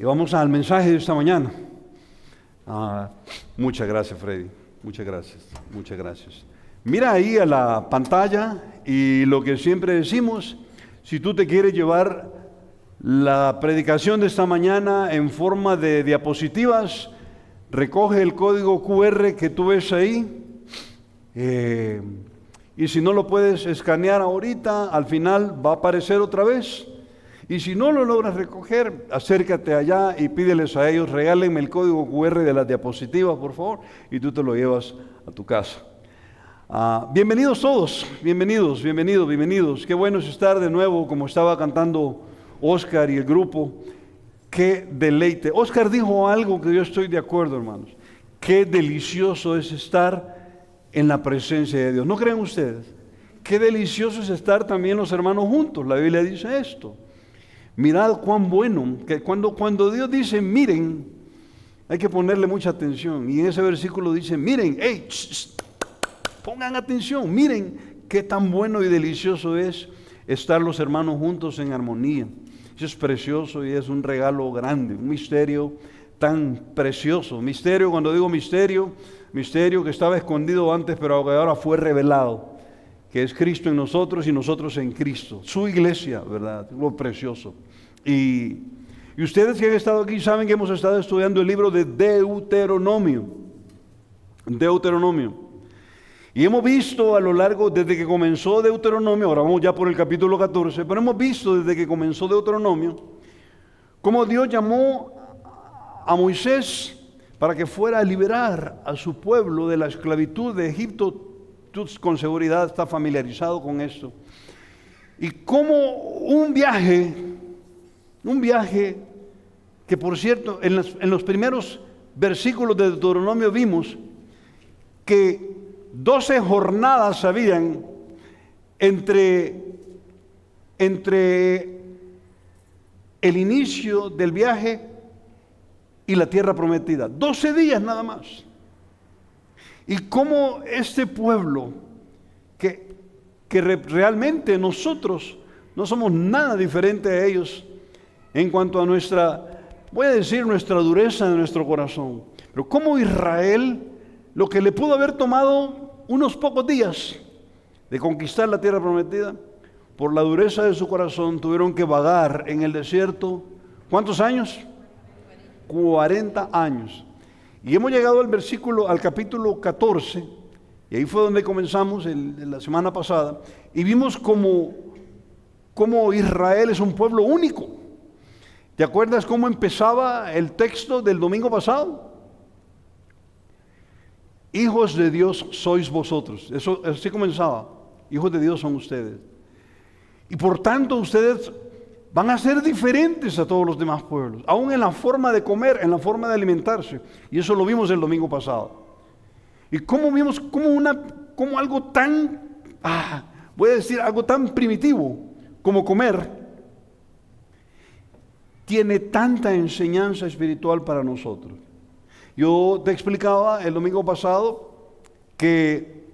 Y vamos al mensaje de esta mañana. Muchas gracias, Freddy. Muchas gracias. Muchas gracias. Mira ahí a la pantalla y lo que siempre decimos, si tú te quieres llevar la predicación de esta mañana en forma de diapositivas, recoge el código QR que tú ves ahí. Y si no lo puedes escanear ahorita, al final va a aparecer otra vez. Y si no lo logras recoger, acércate allá y pídeles a ellos, regálenme el código QR de las diapositivas, por favor, y tú te lo llevas a tu casa. Bienvenidos todos, bienvenidos. Qué bueno es estar de nuevo, como estaba cantando Oscar y el grupo. Qué deleite. Oscar dijo algo que yo estoy de acuerdo, hermanos. Qué delicioso es estar en la presencia de Dios. ¿No creen ustedes? Qué delicioso es estar también los hermanos juntos. La Biblia dice esto. Mirad cuán bueno, que cuando Dios dice miren, hay que ponerle mucha atención. Y en ese versículo dice miren, pongan atención, miren qué tan bueno y delicioso es estar los hermanos juntos en armonía. Eso es precioso y es un regalo grande, un misterio tan precioso. Misterio, cuando digo misterio que estaba escondido antes, pero que ahora fue revelado, que es Cristo en nosotros y nosotros en Cristo. Su iglesia, ¿verdad? Lo precioso. Y ustedes que han estado aquí saben que hemos estado estudiando el libro de Deuteronomio. Y hemos visto a lo largo, desde que comenzó Deuteronomio, ahora vamos ya por el capítulo 14, pero hemos visto desde que comenzó Deuteronomio, cómo Dios llamó a Moisés para que fuera a liberar a su pueblo de la esclavitud de Egipto. Tú con seguridad estás familiarizado con esto. Y cómo un viaje que por cierto, en los primeros versículos de Deuteronomio vimos que 12 jornadas habían entre el inicio del viaje y la tierra prometida. 12 días nada más. Y cómo este pueblo, que realmente nosotros no somos nada diferente a ellos en cuanto a nuestra dureza de nuestro corazón. Pero cómo Israel, lo que le pudo haber tomado unos pocos días de conquistar la tierra prometida, por la dureza de su corazón tuvieron que vagar en el desierto. ¿Cuántos años? 40 años. Y hemos llegado al capítulo 14, y ahí fue donde comenzamos la semana pasada, y vimos cómo Israel es un pueblo único. ¿Te acuerdas cómo empezaba el texto del domingo pasado? Hijos de Dios sois vosotros. Eso así comenzaba. Hijos de Dios son ustedes. Y por tanto ustedes van a ser diferentes a todos los demás pueblos, aún en la forma de comer, en la forma de alimentarse. Y eso lo vimos el domingo pasado. Y cómo vimos cómo algo tan, voy a decir algo tan primitivo como comer, tiene tanta enseñanza espiritual para nosotros. Yo te explicaba el domingo pasado que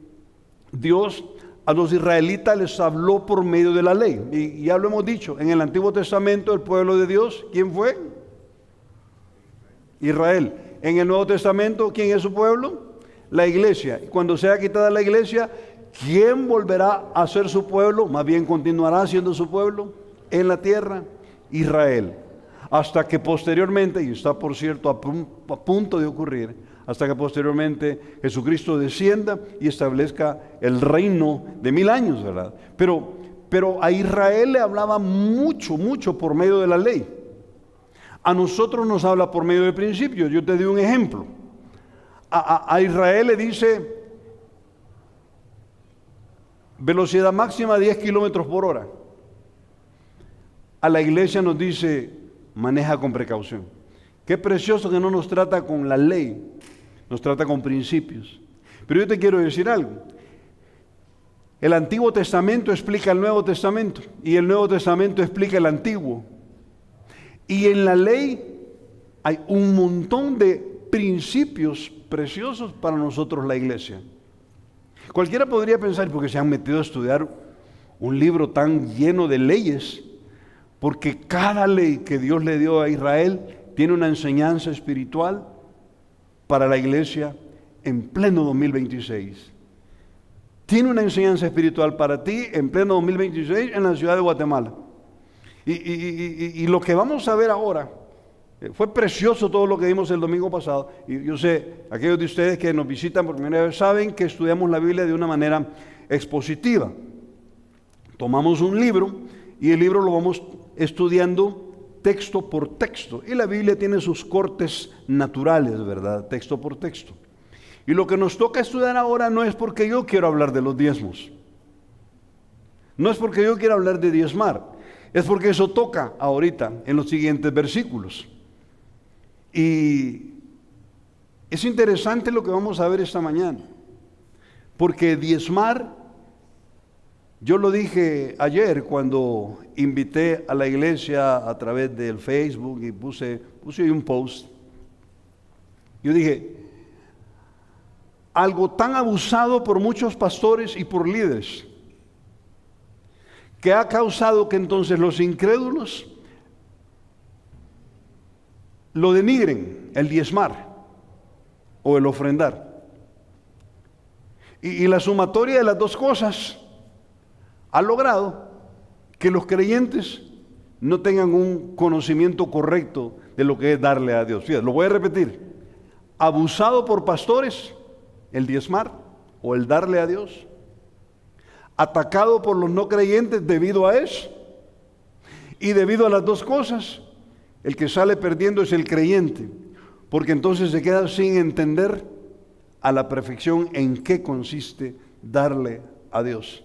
Dios a los israelitas les habló por medio de la ley. Y ya lo hemos dicho, en el Antiguo Testamento el pueblo de Dios, ¿quién fue? Israel. En el Nuevo Testamento, ¿quién es su pueblo? La iglesia. Y cuando sea quitada la iglesia, ¿quién volverá a ser su pueblo? Más bien continuará siendo su pueblo en la tierra, Israel. Hasta que posteriormente, y está por cierto a punto de ocurrir, hasta que posteriormente Jesucristo descienda y establezca el reino de 1000 años, ¿verdad? Pero a Israel le hablaba mucho por medio de la ley. A nosotros nos habla por medio de principios. Yo te doy un ejemplo. A Israel le dice velocidad máxima 10 kilómetros por hora. A la iglesia nos dice maneja con precaución. Qué precioso que no nos trata con la ley, nos trata con principios. Pero yo te quiero decir algo. El Antiguo Testamento explica el Nuevo Testamento y el Nuevo Testamento explica el Antiguo. Y en la ley hay un montón de principios preciosos para nosotros la iglesia. Cualquiera podría pensar, porque se han metido a estudiar un libro tan lleno de leyes, porque cada ley que Dios le dio a Israel tiene una enseñanza espiritual para la iglesia en pleno 2026. Tiene una enseñanza espiritual para ti en pleno 2026 en la ciudad de Guatemala. Y lo que vamos a ver ahora, fue precioso todo lo que vimos el domingo pasado. Y yo sé, aquellos de ustedes que nos visitan por primera vez saben que estudiamos la Biblia de una manera expositiva. Tomamos un libro y el libro lo vamos estudiando texto por texto. Y la Biblia tiene sus cortes naturales, ¿verdad? Texto por texto. Y lo que nos toca estudiar ahora no es porque yo quiero hablar de los diezmos. No es porque yo quiero hablar de diezmar. Es porque eso toca ahorita en los siguientes versículos. Y es interesante lo que vamos a ver esta mañana. Porque diezmar, yo lo dije ayer cuando invité a la iglesia a través del Facebook y puse un post. Yo dije, algo tan abusado por muchos pastores y por líderes, que ha causado que entonces los incrédulos lo denigren, el diezmar o el ofrendar. Y la sumatoria de las dos cosas ha logrado que los creyentes no tengan un conocimiento correcto de lo que es darle a Dios. Fíjate, lo voy a repetir. Abusado por pastores, el diezmar o el darle a Dios. Atacado por los no creyentes debido a eso. Y debido a las dos cosas, el que sale perdiendo es el creyente, porque entonces se queda sin entender a la perfección en qué consiste darle a Dios.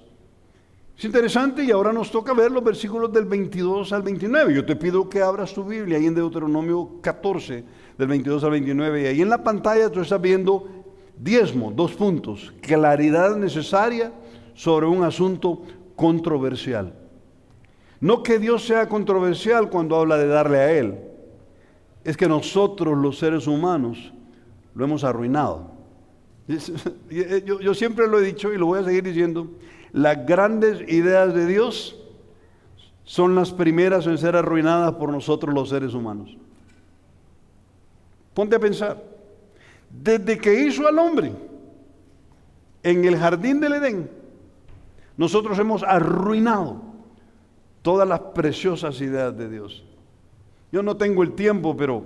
Es interesante y ahora nos toca ver los versículos del 22 al 29. Yo te pido que abras tu Biblia ahí en Deuteronomio 14, del 22 al 29, y ahí en la pantalla tú estás viendo diezmo, 2 puntos, claridad necesaria sobre un asunto controversial. No que Dios sea controversial cuando habla de darle a Él, es que nosotros los seres humanos lo hemos arruinado. Yo siempre lo he dicho y lo voy a seguir diciendo, las grandes ideas de Dios son las primeras en ser arruinadas por nosotros los seres humanos. Ponte a pensar, desde que hizo al hombre en el jardín del Edén, nosotros hemos arruinado todas las preciosas ideas de Dios. Yo no tengo el tiempo, pero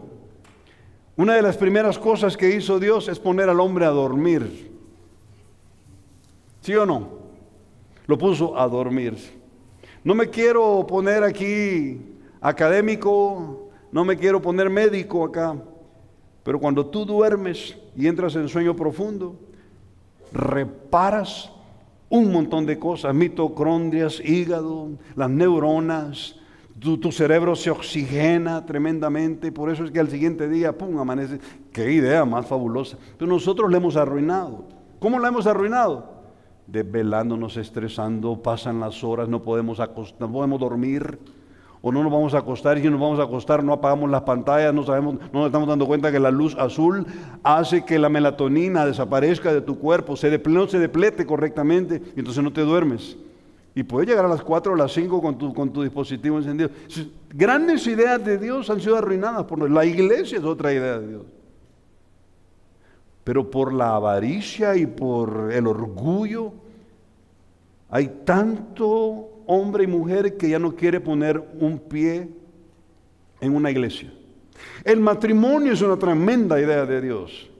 una de las primeras cosas que hizo Dios es poner al hombre a dormir. ¿Sí o no? Lo puso a dormir. No me quiero poner aquí académico, no me quiero poner médico acá, pero cuando tú duermes y entras en sueño profundo, reparas un montón de cosas, mitocondrias, hígado, las neuronas, tu cerebro se oxigena tremendamente, por eso es que al siguiente día, ¡pum!, amanece. ¡Qué idea más fabulosa! Pero nosotros la hemos arruinado. ¿Cómo la hemos arruinado? Desvelándonos, estresando, pasan las horas, no podemos acostar, no podemos dormir, o no nos vamos a acostar, y si nos vamos a acostar no apagamos las pantallas, no nos estamos dando cuenta que la luz azul hace que la melatonina desaparezca de tu cuerpo, no se deplete correctamente, y entonces no te duermes. Y puedes llegar a las 4 o las 5 con tu dispositivo encendido. Grandes ideas de Dios han sido arruinadas por la iglesia, es otra idea de Dios. Pero por la avaricia y por el orgullo, hay tanto hombre y mujer que ya no quiere poner un pie en una iglesia. El matrimonio es una tremenda idea de Dios,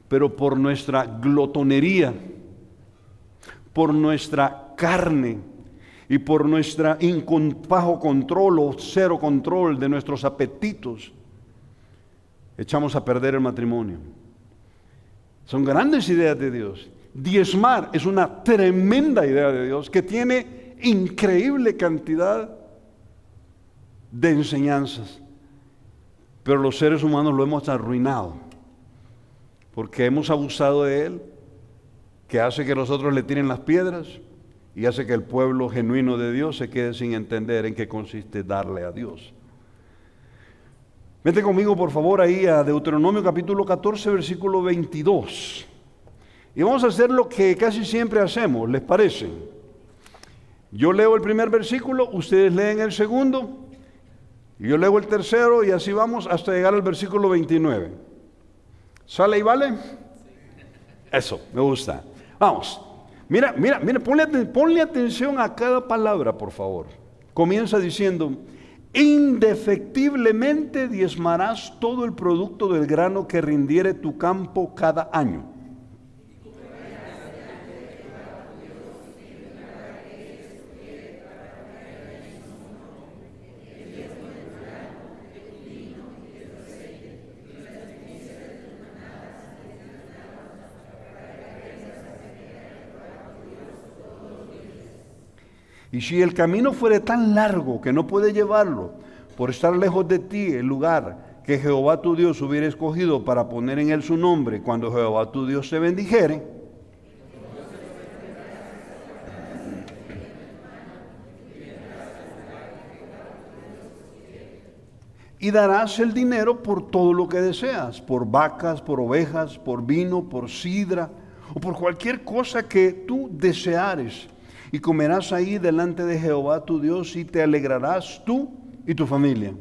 pero por nuestra glotonería, por nuestra carne y por nuestra bajo control o cero control de nuestros apetitos, echamos a perder el matrimonio. Son grandes ideas de Dios. Diezmar es una tremenda idea de Dios que tiene increíble cantidad de enseñanzas, pero los seres humanos lo hemos arruinado porque hemos abusado de él, que hace que los otros le tiren las piedras y hace que el pueblo genuino de Dios se quede sin entender en qué consiste darle a Dios. Vete conmigo por favor ahí a Deuteronomio capítulo 14 versículo 22 y vamos a hacer lo que casi siempre hacemos, ¿les parece? Yo leo el primer versículo, ustedes leen el segundo Y yo leo el tercero y así vamos hasta llegar al versículo 29. ¿Sale y vale? Eso, me gusta. Vamos. Mira, ponle atención a cada palabra, por favor. Comienza diciendo: indefectiblemente diezmarás todo el producto del grano que rindiere tu campo cada año. Y si el camino fuere tan largo que no puedes llevarlo, por estar lejos de ti el lugar que Jehová tu Dios hubiera escogido para poner en él su nombre, cuando Jehová tu Dios te bendijere, y darás el dinero por todo lo que deseas, por vacas, por ovejas, por vino, por sidra, o por cualquier cosa que tú deseares. Y comerás ahí delante de Jehová tu Dios, y te alegrarás tú y tu familia.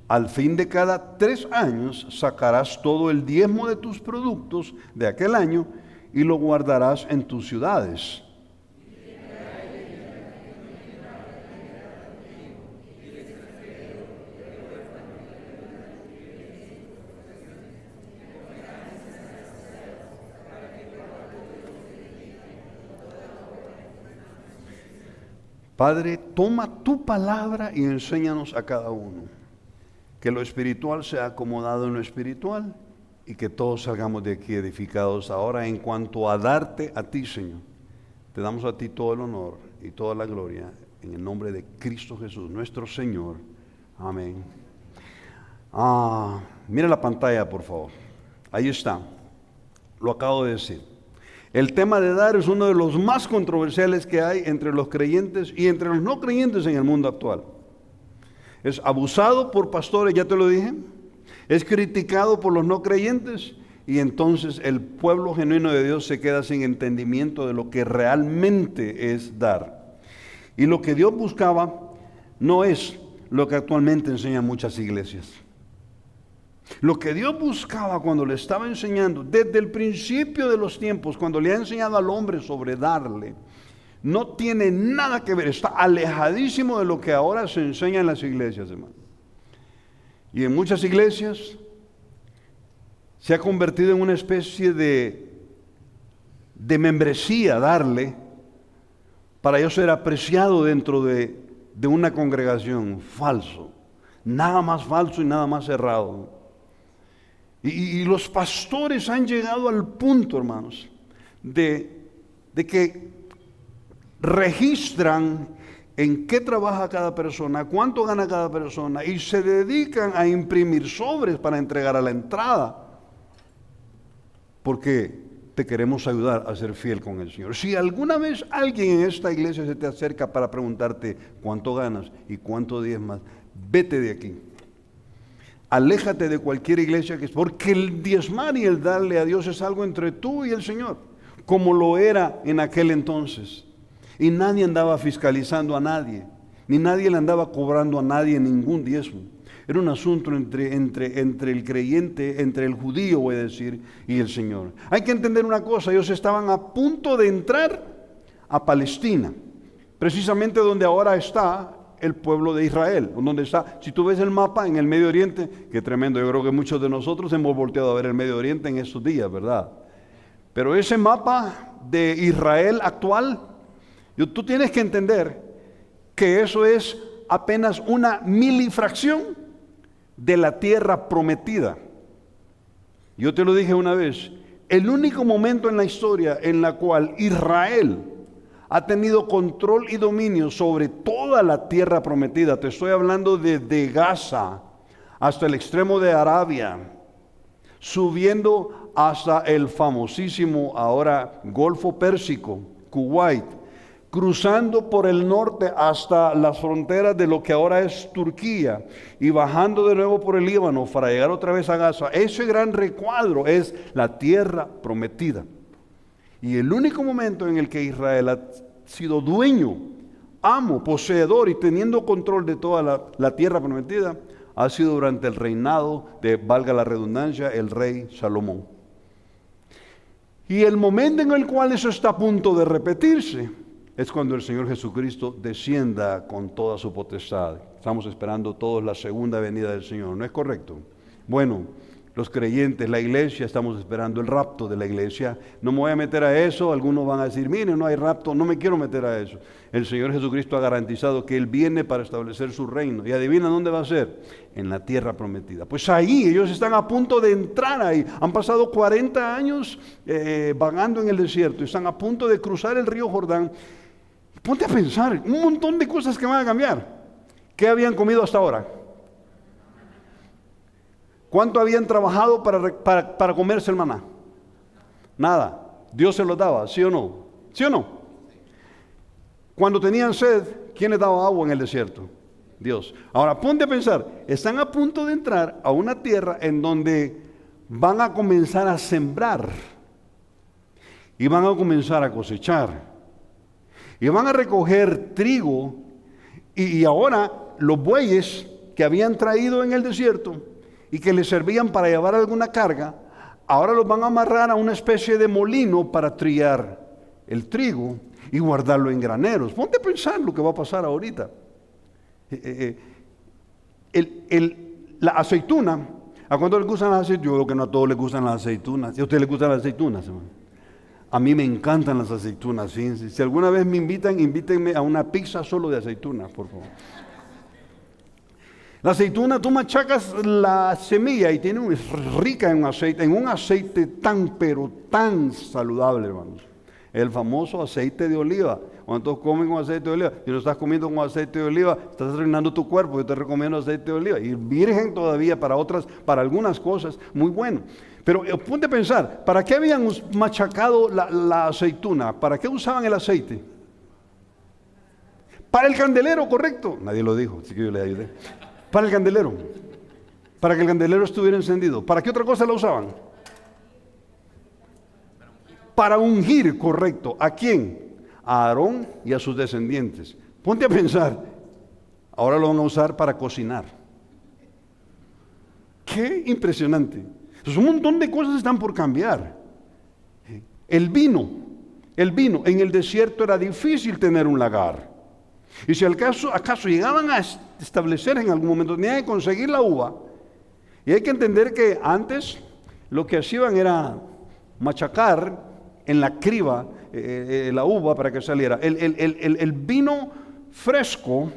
Al fin de cada 3 años sacarás todo el diezmo de tus productos de aquel año y lo guardarás en tus ciudades. Padre, toma tu palabra y enséñanos a cada uno. Que lo espiritual sea acomodado en lo espiritual y que todos salgamos de aquí edificados. Ahora, en cuanto a darte a ti, Señor, te damos a ti todo el honor y toda la gloria en el nombre de Cristo Jesús, nuestro Señor. Amén. Mira la pantalla, por favor. Ahí está. Lo acabo de decir. El tema de dar es uno de los más controversiales que hay entre los creyentes y entre los no creyentes en el mundo actual. Es abusado por pastores, ya te lo dije. Es criticado por los no creyentes y entonces el pueblo genuino de Dios se queda sin entendimiento de lo que realmente es dar. Y lo que Dios buscaba no es lo que actualmente enseñan muchas iglesias. Lo que Dios buscaba cuando le estaba enseñando, desde el principio de los tiempos, cuando le ha enseñado al hombre sobre darle, no tiene nada que ver, está alejadísimo de lo que ahora se enseña en las iglesias, hermano. Y en muchas iglesias se ha convertido en una especie de membresía darle, para yo ser apreciado dentro de una congregación. Falso, nada más falso y nada más errado. Y los pastores han llegado al punto, hermanos, de que registran en qué trabaja cada persona, cuánto gana cada persona, y se dedican a imprimir sobres para entregar a la entrada, porque te queremos ayudar a ser fiel con el Señor. Si alguna vez alguien en esta iglesia se te acerca para preguntarte cuánto ganas y cuánto diezmas, vete de aquí. Aléjate de cualquier iglesia porque el diezmar y el darle a Dios es algo entre tú y el Señor, como lo era en aquel entonces. Y nadie andaba fiscalizando a nadie, ni nadie le andaba cobrando a nadie ningún diezmo. Era un asunto entre el creyente, entre el judío, voy a decir, y el Señor. Hay que entender una cosa: ellos estaban a punto de entrar a Palestina, precisamente donde ahora está el pueblo de Israel, donde está, si tú ves el mapa en el Medio Oriente, que tremendo, yo creo que muchos de nosotros hemos volteado a ver el Medio Oriente en estos días, ¿verdad? Pero ese mapa de Israel actual, tú tienes que entender que eso es apenas una milifracción de la tierra prometida. Yo te lo dije una vez, el único momento en la historia en la cual Israel ha tenido control y dominio sobre toda la tierra prometida. Te estoy hablando desde Gaza hasta el extremo de Arabia, subiendo hasta el famosísimo ahora Golfo Pérsico, Kuwait, cruzando por el norte hasta las fronteras de lo que ahora es Turquía y bajando de nuevo por el Líbano para llegar otra vez a Gaza. Ese gran recuadro es la tierra prometida. Y el único momento en el que Israel ha sido dueño, amo, poseedor y teniendo control de toda la tierra prometida, ha sido durante el reinado de, valga la redundancia, el rey Salomón. Y el momento en el cual eso está a punto de repetirse es cuando el Señor Jesucristo descienda con toda su potestad. Estamos esperando todos la segunda venida del Señor, ¿no es correcto? Bueno, los creyentes, la iglesia, estamos esperando el rapto de la iglesia. No me voy a meter a eso, algunos van a decir, miren, no hay rapto, no me quiero meter a eso. El Señor Jesucristo ha garantizado que Él viene para establecer su reino. ¿Y adivina dónde va a ser? En la tierra prometida. Pues ahí, ellos están a punto de entrar ahí. Han pasado 40 años vagando en el desierto y están a punto de cruzar el río Jordán. Ponte a pensar, un montón de cosas que van a cambiar. ¿Qué habían comido hasta ahora? ¿Cuánto habían trabajado para comerse el maná? Nada. Dios se los daba, ¿sí o no? ¿Sí o no? Cuando tenían sed, ¿quién les daba agua en el desierto? Dios. Ahora ponte a pensar, están a punto de entrar a una tierra en donde van a comenzar a sembrar y van a comenzar a cosechar y van a recoger trigo y ahora los bueyes que habían traído en el desierto y que les servían para llevar alguna carga, ahora los van a amarrar a una especie de molino para trillar el trigo y guardarlo en graneros. Ponte a pensar lo que va a pasar ahorita. La aceituna, ¿a cuánto les gustan las aceitunas? Yo creo que no a todos les gustan las aceitunas. ¿Y a ustedes les gustan las aceitunas, hermano? A mí me encantan las aceitunas. ¿Sí? Si alguna vez me invitan, invítenme a una pizza solo de aceitunas, por favor. La aceituna, tú machacas la semilla y es rica en un aceite tan, pero tan saludable, hermanos. El famoso aceite de oliva. ¿Cuántos comen con aceite de oliva? Si no estás comiendo con aceite de oliva, estás arruinando tu cuerpo. Yo te recomiendo aceite de oliva. Y virgen todavía para algunas cosas, muy bueno. Pero ponte a pensar, ¿para qué habían machacado la aceituna? ¿Para qué usaban el aceite? Para el candelero, correcto. Nadie lo dijo, así que yo le ayudé. Para el candelero. Para que el candelero estuviera encendido. ¿Para qué otra cosa la usaban? Para ungir, correcto. ¿A quién? A Aarón y a sus descendientes. Ponte a pensar, ahora lo van a usar para cocinar. ¡Qué impresionante! Entonces, un montón de cosas están por cambiar. El vino, en el desierto era difícil tener un lagar. Y si acaso llegaban a establecer en algún momento, tenían que conseguir la uva. Y hay que entender que antes lo que hacían era machacar en la criba la uva para que saliera. El vino fresco,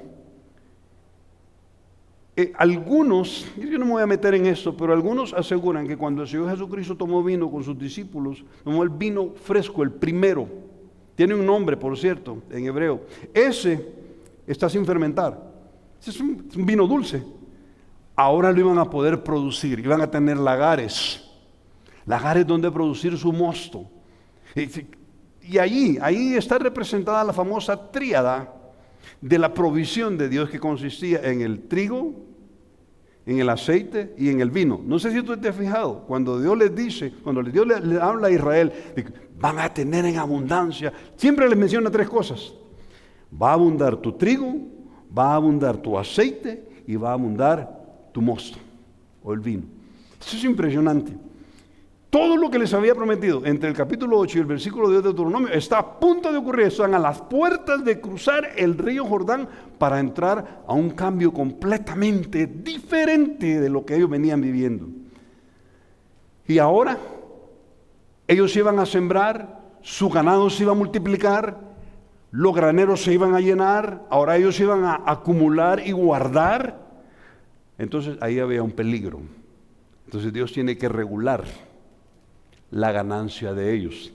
algunos, yo no me voy a meter en eso, pero algunos aseguran que cuando el Señor Jesucristo tomó vino con sus discípulos, tomó el vino fresco, el primero. Tiene un nombre, por cierto, en hebreo. Ese está sin fermentar. Ese es un vino dulce. Ahora lo iban a poder producir, iban a tener lagares donde producir su mosto. Y ahí está representada la famosa tríada de la provisión de Dios, que consistía en el trigo, en el aceite y en el vino. No sé si tú te has fijado, cuando Dios les dice, cuando Dios le habla a Israel, van a tener en abundancia, siempre les menciona tres cosas. Va a abundar tu trigo, va a abundar tu aceite y va a abundar tu mosto o el vino. Eso es impresionante. Todo lo que les había prometido entre el capítulo 8 y el versículo 10 de Deuteronomio está a punto de ocurrir. Están a las puertas de cruzar el río Jordán para entrar a un cambio completamente diferente de lo que ellos venían viviendo. Y ahora ellos iban a sembrar, su ganado se iba a multiplicar, los graneros se iban a llenar, ahora ellos iban a acumular y guardar. Entonces ahí había un peligro. Entonces Dios tiene que regular la ganancia de ellos,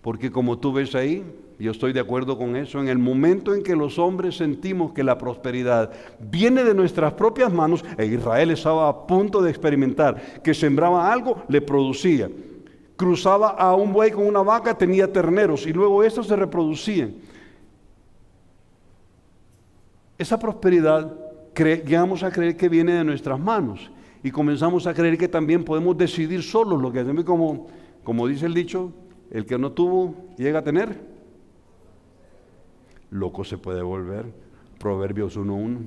porque como tú ves ahí, yo estoy de acuerdo con eso, en el momento en que los hombres sentimos que la prosperidad viene de nuestras propias manos, Israel estaba a punto de experimentar que sembraba algo, le producía, cruzaba a un buey con una vaca, tenía terneros y luego estos se reproducían. Esa prosperidad llegamos a creer que viene de nuestras manos. Y comenzamos a creer que también podemos decidir solos lo que hacemos, como dice el dicho, el que no tuvo, llega a tener, loco se puede volver. Proverbios 1:1.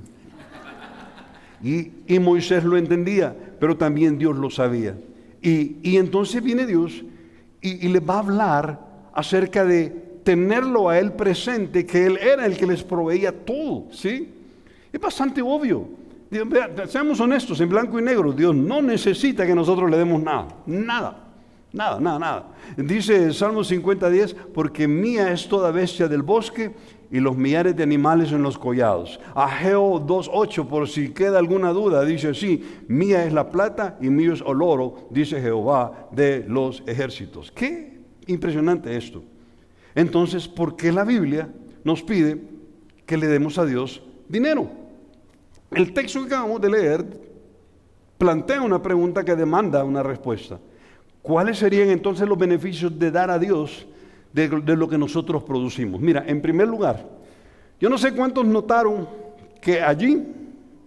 Y Moisés lo entendía, pero también Dios lo sabía. Y entonces viene Dios y le va a hablar acerca de tenerlo a él presente, que él era el que les proveía todo, ¿sí? Es bastante obvio. Seamos honestos, en blanco y negro, Dios no necesita que nosotros le demos nada. Dice el Salmo 50:10, porque mía es toda bestia del bosque y los millares de animales en los collados. Ageo 2:8, por si queda alguna duda, dice así, mía es la plata y mío es el oro, dice Jehová de los ejércitos. Qué impresionante esto. Entonces, ¿por qué la Biblia nos pide que le demos a Dios dinero? El texto que acabamos de leer plantea una pregunta que demanda una respuesta. ¿Cuáles serían entonces los beneficios de dar a Dios de lo que nosotros producimos? Mira, en primer lugar, yo no sé cuántos notaron que allí,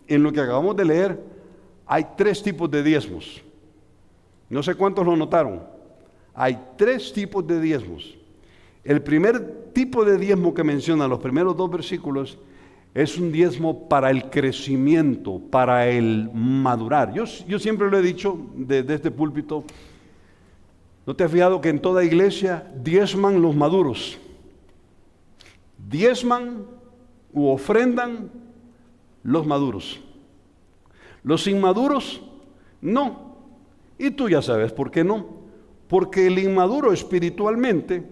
en lo que acabamos de leer, hay 3 tipos de diezmos. No sé cuántos lo notaron. Hay 3 tipos de diezmos. El primer tipo de diezmo que menciona los primeros 2 versículos es un diezmo para el crecimiento, para el madurar. Yo siempre lo he dicho desde este púlpito. ¿No te has fijado que en toda iglesia diezman los maduros? Diezman u ofrendan los maduros. Los inmaduros, no. Y tú ya sabes por qué no. Porque el inmaduro espiritualmente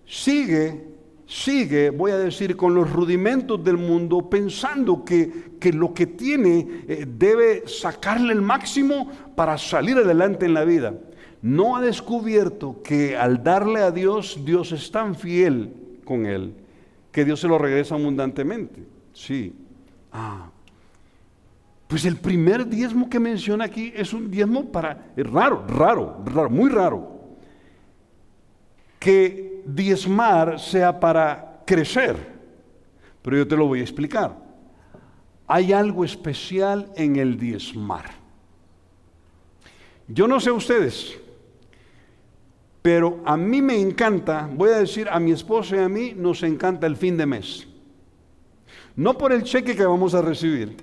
sigue, voy a decir, con los rudimentos del mundo, pensando que lo que tiene debe sacarle el máximo para salir adelante en la vida. No ha descubierto que al darle a Dios, Dios es tan fiel con él, que Dios se lo regresa abundantemente. Sí. Pues el primer diezmo que menciona aquí es un diezmo es raro, muy raro. Que diezmar sea para crecer, pero yo te lo voy a explicar. Hay algo especial en el diezmar. Yo no sé ustedes, pero a mí me encanta, voy a decir, a mi esposa y a mí nos encanta el fin de mes. No por el cheque que vamos a recibir,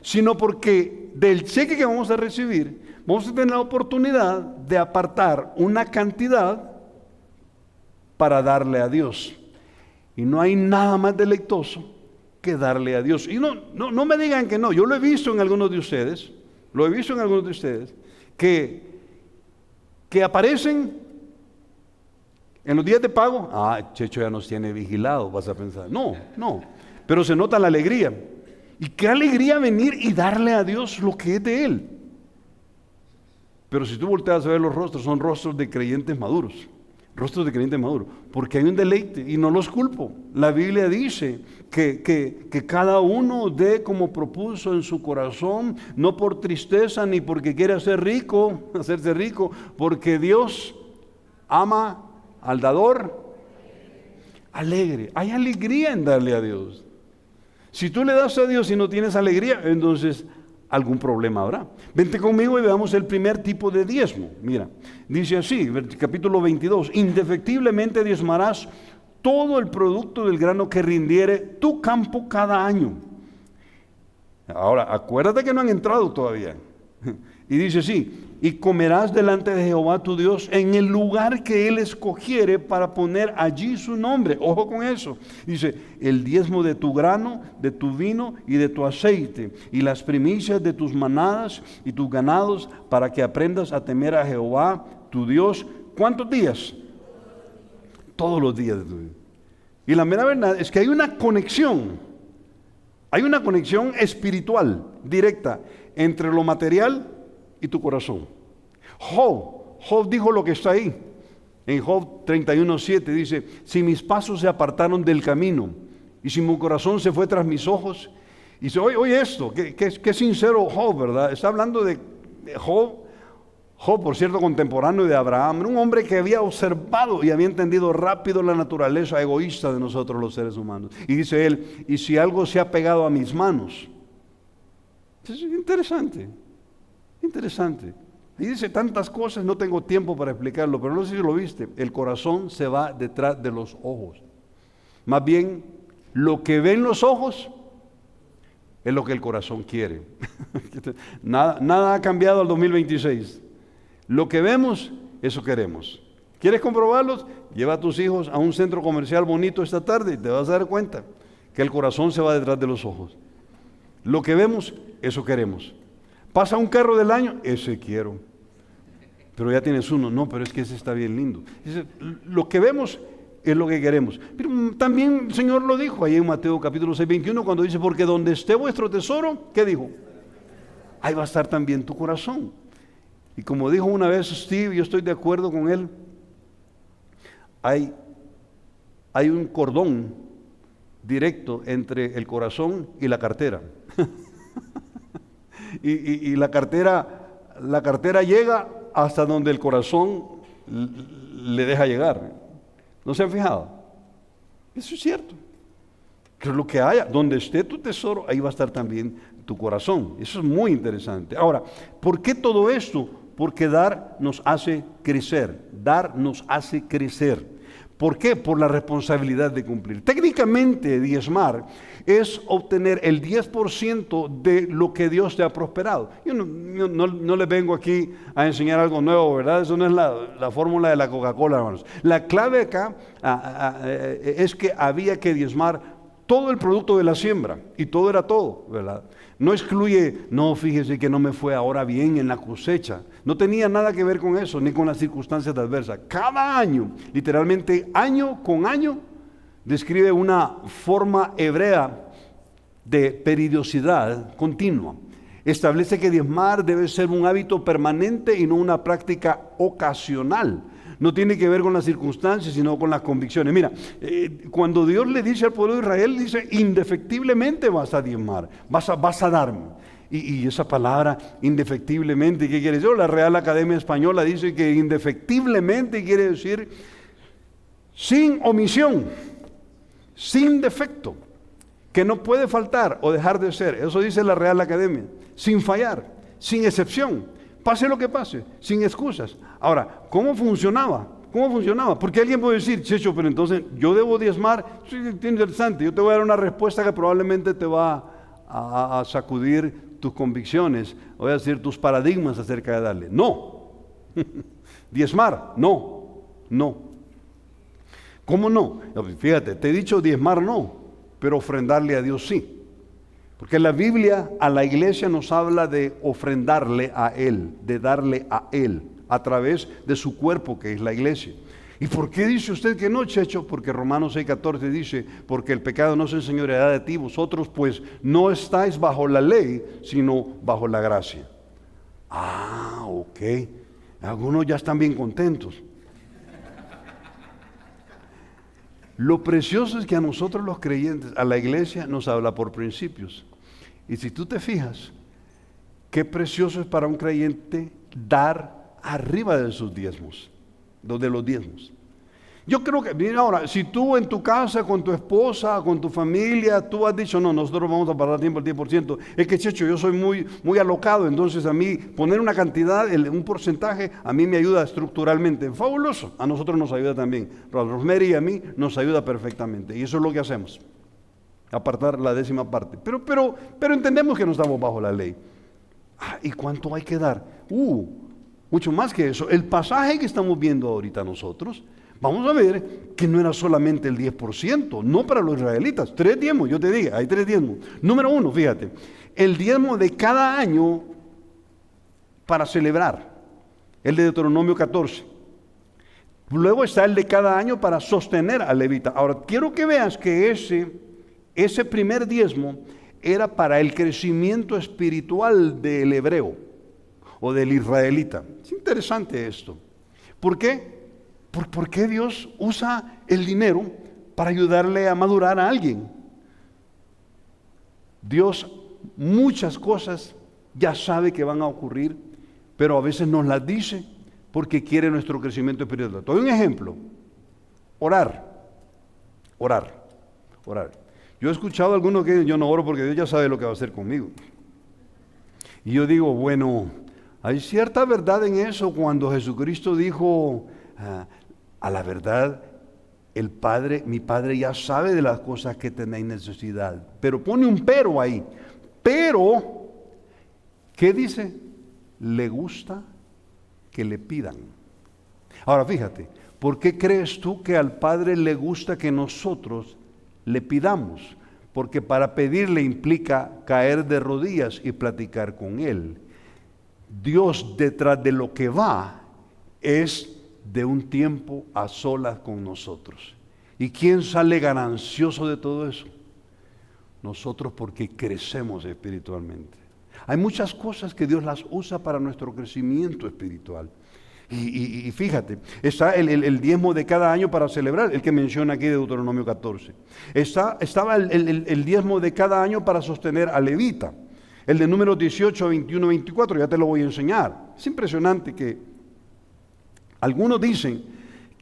sino porque del cheque que vamos a recibir, vamos a tener la oportunidad de apartar una cantidad para darle a Dios. Y no hay nada más deleitoso que darle a Dios. Y no me digan que no, yo lo he visto en algunos de ustedes, que aparecen en los días de pago. Checho ya nos tiene vigilados, vas a pensar. No, pero se nota la alegría. Y qué alegría venir y darle a Dios lo que es de Él. Pero si tú volteas a ver los rostros, son rostros de creyentes maduros. Porque hay un deleite, y no los culpo. La Biblia dice que cada uno dé como propuso en su corazón, no por tristeza ni porque quiere hacerse rico, porque Dios ama al dador alegre. Hay alegría en darle a Dios. Si tú le das a Dios y no tienes alegría, entonces algún problema habrá. Vente conmigo y veamos el primer tipo de diezmo. Mira, dice así, capítulo 22, indefectiblemente diezmarás todo el producto del grano que rindiere tu campo cada año. Ahora, acuérdate que no han entrado todavía. Y dice así, y comerás delante de Jehová tu Dios en el lugar que Él escogiere para poner allí su nombre. Ojo con eso. Dice, el diezmo de tu grano, de tu vino y de tu aceite, y las primicias de tus manadas y tus ganados, para que aprendas a temer a Jehová tu Dios. ¿Cuántos días? Todos los días de tu vida. Y la mera verdad es que hay una conexión espiritual directa entre lo material y tu corazón. Job dijo lo que está ahí. En Job 31:7 dice, si mis pasos se apartaron del camino y si mi corazón se fue tras mis ojos. Y dice, oye esto, qué sincero Job, ¿verdad? Está hablando de Job, por cierto, contemporáneo de Abraham, un hombre que había observado y había entendido rápido la naturaleza egoísta de nosotros los seres humanos. Y dice él, y si algo se ha pegado a mis manos. Es interesante. Y dice tantas cosas, no tengo tiempo para explicarlo, pero no sé si lo viste. El corazón se va detrás de los ojos. Más bien, lo que ven los ojos es lo que el corazón quiere. Nada ha cambiado al 2026. Lo que vemos, eso queremos. ¿Quieres comprobarlos? Lleva a tus hijos a un centro comercial bonito esta tarde y te vas a dar cuenta que el corazón se va detrás de los ojos. Lo que vemos, eso queremos. Pasa un carro del año, ese quiero. Pero ya tienes uno, no, pero es que ese está bien lindo. Dice, lo que vemos es lo que queremos. Pero también el Señor lo dijo ahí en Mateo capítulo 6, 21, cuando dice, porque donde esté vuestro tesoro, ¿qué dijo? Ahí va a estar también tu corazón. Y como dijo una vez Steve, yo estoy de acuerdo con él, hay un cordón directo entre el corazón y la cartera. y la cartera llega hasta donde el corazón le deja llegar. ¿No se han fijado? Eso es cierto. Que lo que haya, donde esté tu tesoro, ahí va a estar también tu corazón. Eso es muy interesante. Ahora, ¿por qué todo esto? Porque dar nos hace crecer. Dar nos hace crecer. ¿Por qué? Por la responsabilidad de cumplir. Técnicamente, diezmar es obtener el 10% de lo que Dios te ha prosperado. Yo no les vengo aquí a enseñar algo nuevo, ¿verdad? Eso no es la fórmula de la Coca-Cola, hermanos. La clave acá es que había que diezmar todo el producto de la siembra, y todo era todo, ¿verdad? No excluye, no, fíjese que no me fue ahora bien en la cosecha. No tenía nada que ver con eso, ni con las circunstancias adversas. Cada año, literalmente año con año, describe una forma hebrea de periodicidad continua. Establece que diezmar debe ser un hábito permanente y no una práctica ocasional. No tiene que ver con las circunstancias, sino con las convicciones. Mira, cuando Dios le dice al pueblo de Israel, dice, indefectiblemente vas a diezmar, vas a darme. Y esa palabra, indefectiblemente, ¿qué quiere decir? La Real Academia Española dice que indefectiblemente quiere decir sin omisión, sin defecto, que no puede faltar o dejar de ser. Eso dice la Real Academia, sin fallar, sin excepción. Pase lo que pase, sin excusas. Ahora, ¿cómo funcionaba? Porque alguien puede decir, Checho, pero entonces yo debo diezmar. Sí, es interesante, yo te voy a dar una respuesta que probablemente te va a sacudir tus convicciones, voy a decir tus paradigmas acerca de darle. No. Diezmar, no. ¿Cómo no? Fíjate, te he dicho diezmar no, pero ofrendarle a Dios sí. Porque la Biblia a la iglesia nos habla de ofrendarle a Él, de darle a Él, a través de su cuerpo que es la iglesia. ¿Y por qué dice usted que no, Checho? Porque Romanos 6:14 dice, porque el pecado no se enseñoreará de ti, vosotros pues no estáis bajo la ley, sino bajo la gracia. Ah, ok. Algunos ya están bien contentos. Lo precioso es que a nosotros los creyentes, a la iglesia nos habla por principios. Y si tú te fijas, qué precioso es para un creyente dar arriba de sus diezmos, de los diezmos. Yo creo que, mira ahora, si tú en tu casa, con tu esposa, con tu familia, tú has dicho, no, nosotros vamos a parar tiempo el 10%, es que Checho, yo soy muy alocado, entonces a mí poner una cantidad, un porcentaje, a mí me ayuda estructuralmente, fabuloso, a nosotros nos ayuda también, a Rosemary y a mí nos ayuda perfectamente, y eso es lo que hacemos, apartar la 10ª parte, pero entendemos que no estamos bajo la ley. ¿Y cuánto hay que dar? Mucho más que eso. El pasaje que estamos viendo ahorita nosotros, vamos a ver que no era solamente el 10%, no para los israelitas. 3 diezmos, yo te dije, hay 3 diezmos. Número 1, fíjate, el diezmo de cada año para celebrar, el de Deuteronomio 14. Luego está el de cada año para sostener al levita. Ahora, quiero que veas que ese primer diezmo era para el crecimiento espiritual del hebreo o del israelita. Es interesante esto. ¿Por qué? ¿Por qué Dios usa el dinero para ayudarle a madurar a alguien? Dios muchas cosas ya sabe que van a ocurrir, pero a veces nos las dice porque quiere nuestro crecimiento espiritual. Te doy un ejemplo. Orar. Yo he escuchado a algunos que dicen, yo no oro porque Dios ya sabe lo que va a hacer conmigo. Y yo digo, bueno, Hay cierta verdad en eso cuando Jesucristo dijo, a la verdad, mi Padre ya sabe de las cosas que tenéis necesidad. Pero pone un pero ahí. Pero, ¿qué dice? Le gusta que le pidan. Ahora fíjate, ¿por qué crees tú que al Padre le gusta que nosotros le pidamos? Porque para pedirle implica caer de rodillas y platicar con Él. Dios detrás de lo que va es de un tiempo a solas con nosotros. ¿Y quién sale ganancioso de todo eso? Nosotros, porque crecemos espiritualmente. Hay muchas cosas que Dios las usa para nuestro crecimiento espiritual. Y fíjate, está el diezmo de cada año para celebrar, el que menciona aquí de Deuteronomio 14. Estaba el diezmo de cada año para sostener a levita. El de números 18, 21, 24, ya te lo voy a enseñar. Es impresionante que algunos dicen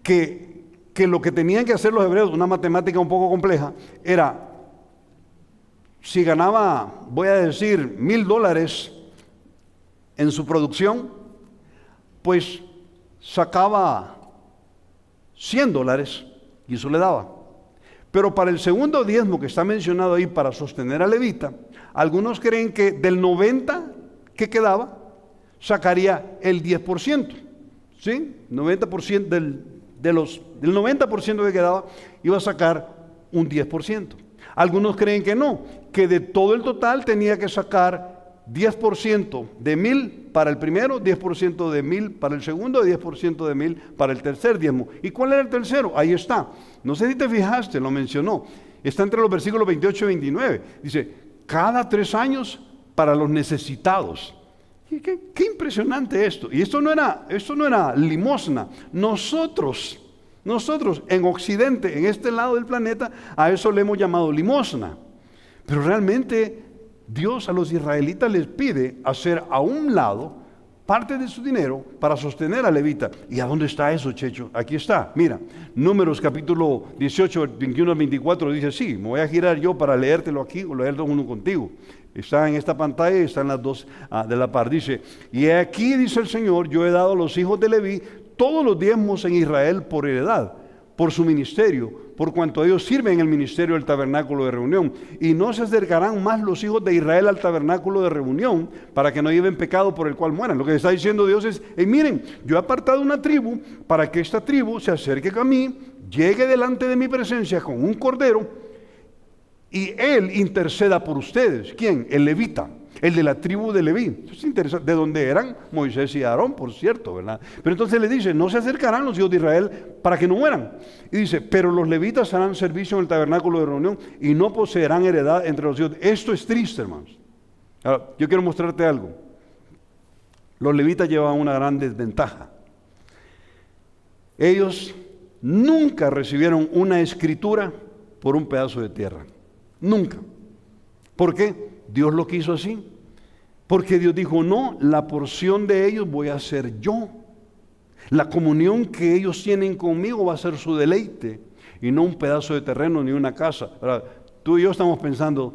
que lo que tenían que hacer los hebreos, una matemática un poco compleja, era, si ganaba, voy a decir, $1,000 en su producción, pues sacaba $100 y eso le daba. Pero para el segundo diezmo que está mencionado ahí para sostener a levita, algunos creen que del 90 que quedaba, sacaría el 10%. ¿Sí? 90% del 90% que quedaba, iba a sacar un 10%. Algunos creen que no, que de todo el total tenía que sacar 10% de 1,000 para el primero, 10% de 1,000 para el segundo y 10% de 1,000 para el tercer diezmo. ¿Y cuál era el tercero? Ahí está. No sé si te fijaste, lo mencionó. Está entre los versículos 28 y 29. Dice, cada 3 años para los necesitados. Qué impresionante esto. Y esto no era limosna. Nosotros en Occidente, en este lado del planeta, a eso le hemos llamado limosna. Pero realmente Dios a los israelitas les pide hacer a un lado parte de su dinero para sostener a levita. ¿Y a dónde está eso, Checho? Aquí está, mira, Números capítulo 18, 21 al 24 dice, sí, me voy a girar yo para leértelo aquí o leerlo uno contigo. Está en esta pantalla y están las dos de la par. Dice, y aquí dice el Señor, yo he dado a los hijos de Leví todos los diezmos en Israel por heredad, por su ministerio, por cuanto ellos sirven en el ministerio del tabernáculo de reunión. Y no se acercarán más los hijos de Israel al tabernáculo de reunión para que no lleven pecado por el cual mueran. Lo que está diciendo Dios es, miren, yo he apartado una tribu para que esta tribu se acerque a mí, llegue delante de mi presencia con un cordero y él interceda por ustedes. ¿Quién? El levita, el de la tribu de Leví. Eso es interesante, de donde eran Moisés y Aarón, por cierto, ¿verdad? Pero entonces le dice, no se acercarán los hijos de Israel para que no mueran. Y dice, pero los levitas harán servicio en el tabernáculo de reunión y no poseerán heredad entre los hijos. Esto es triste, hermanos. Ahora, yo quiero mostrarte algo. Los levitas llevaban una gran desventaja. Ellos nunca recibieron una escritura por un pedazo de tierra. Nunca. ¿Por qué? Dios lo quiso así. Porque Dios dijo, no, la porción de ellos voy a hacer yo. La comunión que ellos tienen conmigo va a ser su deleite y no un pedazo de terreno ni una casa. Ahora, tú y yo estamos pensando,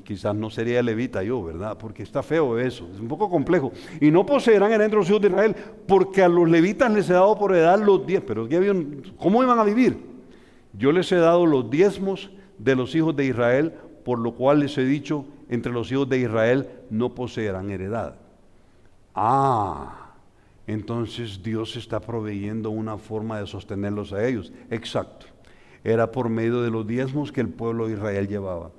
quizás no sería levita yo, ¿verdad? Porque está feo eso, es un poco complejo. Y no poseerán heredad entre los hijos de Israel, porque a los levitas les he dado por heredad los 10. Pero ¿cómo iban a vivir? Yo les he dado los diezmos de los hijos de Israel, por lo cual les he dicho, entre los hijos de Israel no poseerán heredad. Entonces Dios está proveyendo una forma de sostenerlos a ellos. Exacto. Era por medio de los diezmos que el pueblo de Israel llevaba.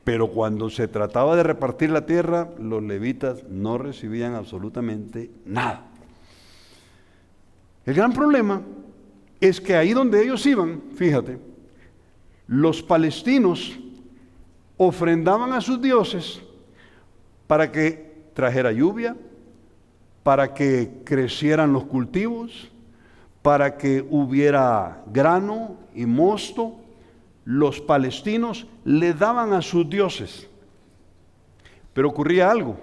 Pero cuando se trataba de repartir la tierra, los levitas no recibían absolutamente nada. El gran problema es que ahí donde ellos iban, fíjate, los palestinos ofrendaban a sus dioses para que trajera lluvia, para que crecieran los cultivos, para que hubiera grano y mosto. Los palestinos le daban a sus dioses. Pero ocurría algo.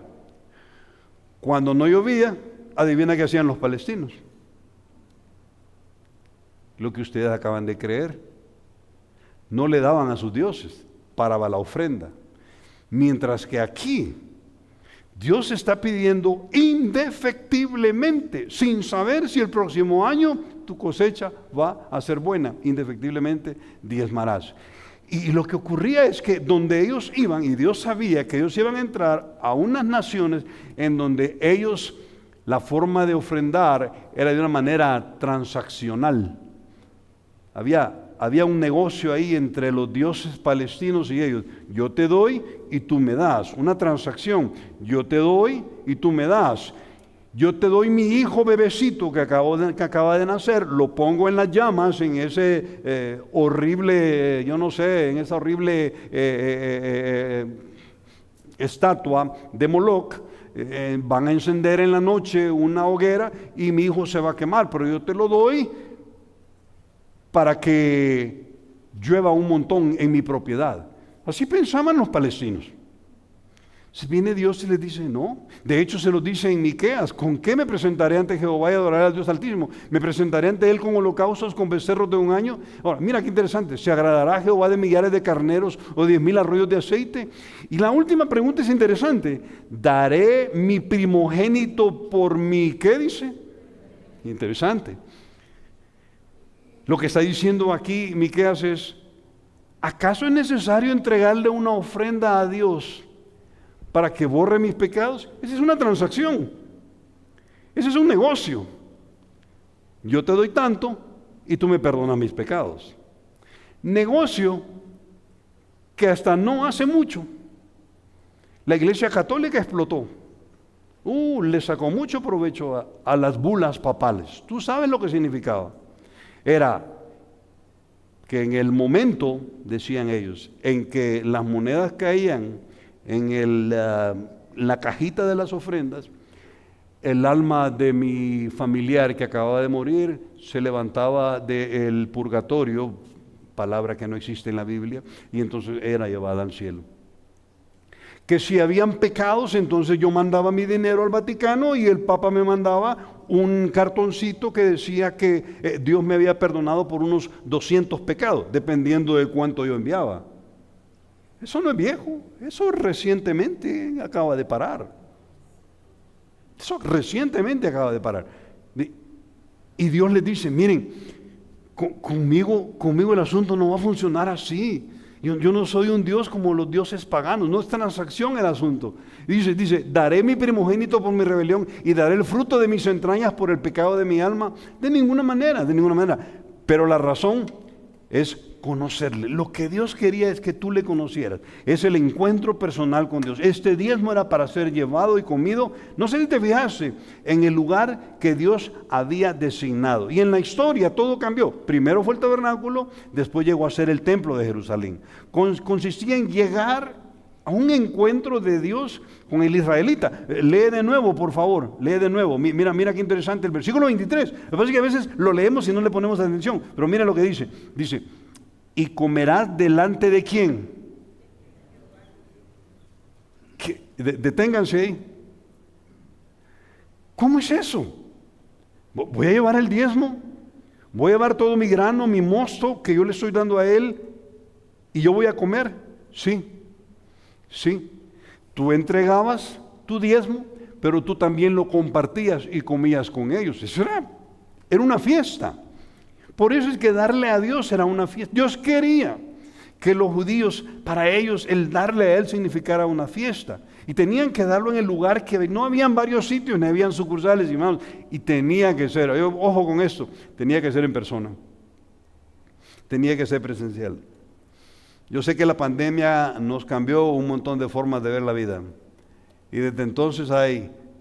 Cuando no llovía, adivina qué hacían los palestinos. Lo que ustedes acaban de creer. No le daban a sus dioses para la ofrenda. Mientras que aquí, Dios está pidiendo indefectiblemente, sin saber si el próximo año tu cosecha va a ser buena, indefectiblemente diezmarás. Y lo que ocurría es que donde ellos iban, y Dios sabía que ellos iban a entrar a unas naciones en donde ellos, la forma de ofrendar era de una manera transaccional. Había un negocio ahí entre los dioses palestinos y ellos. Yo te doy y tú me das. Una transacción. Yo te doy y tú me das. Yo te doy mi hijo bebecito que acaba de nacer, lo pongo en las llamas, en ese horrible, yo no sé, en esa horrible estatua de Moloch. Van a encender en la noche una hoguera y mi hijo se va a quemar, pero yo te lo doy para que llueva un montón en mi propiedad. Así pensaban los palestinos. Si viene Dios y les dice no, de hecho se lo dice en Miqueas: ¿con qué me presentaré ante Jehová y adoraré al Dios Altísimo? Me presentaré ante Él con holocaustos, con becerros de un año. Ahora, mira qué interesante: ¿se agradará Jehová de millares de carneros o 10,000 arroyos de aceite? Y la última pregunta es interesante: ¿daré mi primogénito por mi qué? Dice. Interesante. Lo que está diciendo aquí Miqueas es: ¿acaso es necesario entregarle una ofrenda a Dios para que borre mis pecados? Esa es una transacción, ese es un negocio. Yo te doy tanto y tú me perdonas mis pecados. Negocio que hasta no hace mucho la Iglesia Católica explotó. Le sacó mucho provecho a las bulas papales. Tú sabes lo que significaba. Era que en el momento, decían ellos, en que las monedas caían en la cajita de las ofrendas, el alma de mi familiar que acababa de morir se levantaba del purgatorio, palabra que no existe en la Biblia, y entonces era llevada al cielo. Que si habían pecados, entonces yo mandaba mi dinero al Vaticano y el Papa me mandaba un cartoncito que decía que Dios me había perdonado por unos 200 pecados, dependiendo de cuánto yo enviaba. Eso no es viejo, eso recientemente acaba de parar. Eso recientemente acaba de parar. Y Dios les dice: miren, conmigo el asunto no va a funcionar así. Yo no soy un Dios como los dioses paganos, no es transacción el asunto. Y dice, daré mi primogénito por mi rebelión y daré el fruto de mis entrañas por el pecado de mi alma. De ninguna manera. Pero la razón es conocerle. Lo que Dios quería es que tú le conocieras. Es el encuentro personal con Dios. Este diezmo era para ser llevado y comido. No sé si te fijaste en el lugar que Dios había designado. Y en la historia todo cambió. Primero fue el tabernáculo, después llegó a ser el templo de Jerusalén. Consistía en llegar a un encuentro de Dios con el israelita. Lee de nuevo, por favor, lee de nuevo. Mira qué interesante el versículo 23. Lo que pasa es que a veces lo leemos y no le ponemos atención, pero mira lo que dice. Dice: ¿y comerás delante de quién? Deténganse ahí. ¿Cómo es eso? ¿Voy a llevar el diezmo? ¿Voy a llevar todo mi grano, mi mosto que yo le estoy dando a él y yo voy a comer? Sí. Tú entregabas tu diezmo, pero tú también lo compartías y comías con ellos. Eso era una fiesta. Por eso es que darle a Dios era una fiesta. Dios quería que los judíos, para ellos, el darle a Él significara una fiesta. Y tenían que darlo en el lugar que no habían varios sitios, ni habían sucursales, hermanos. Y tenía que ser, ojo con esto, tenía que ser en persona. Tenía que ser presencial. Yo sé que la pandemia nos cambió un montón de formas de ver la vida. Y desde entonces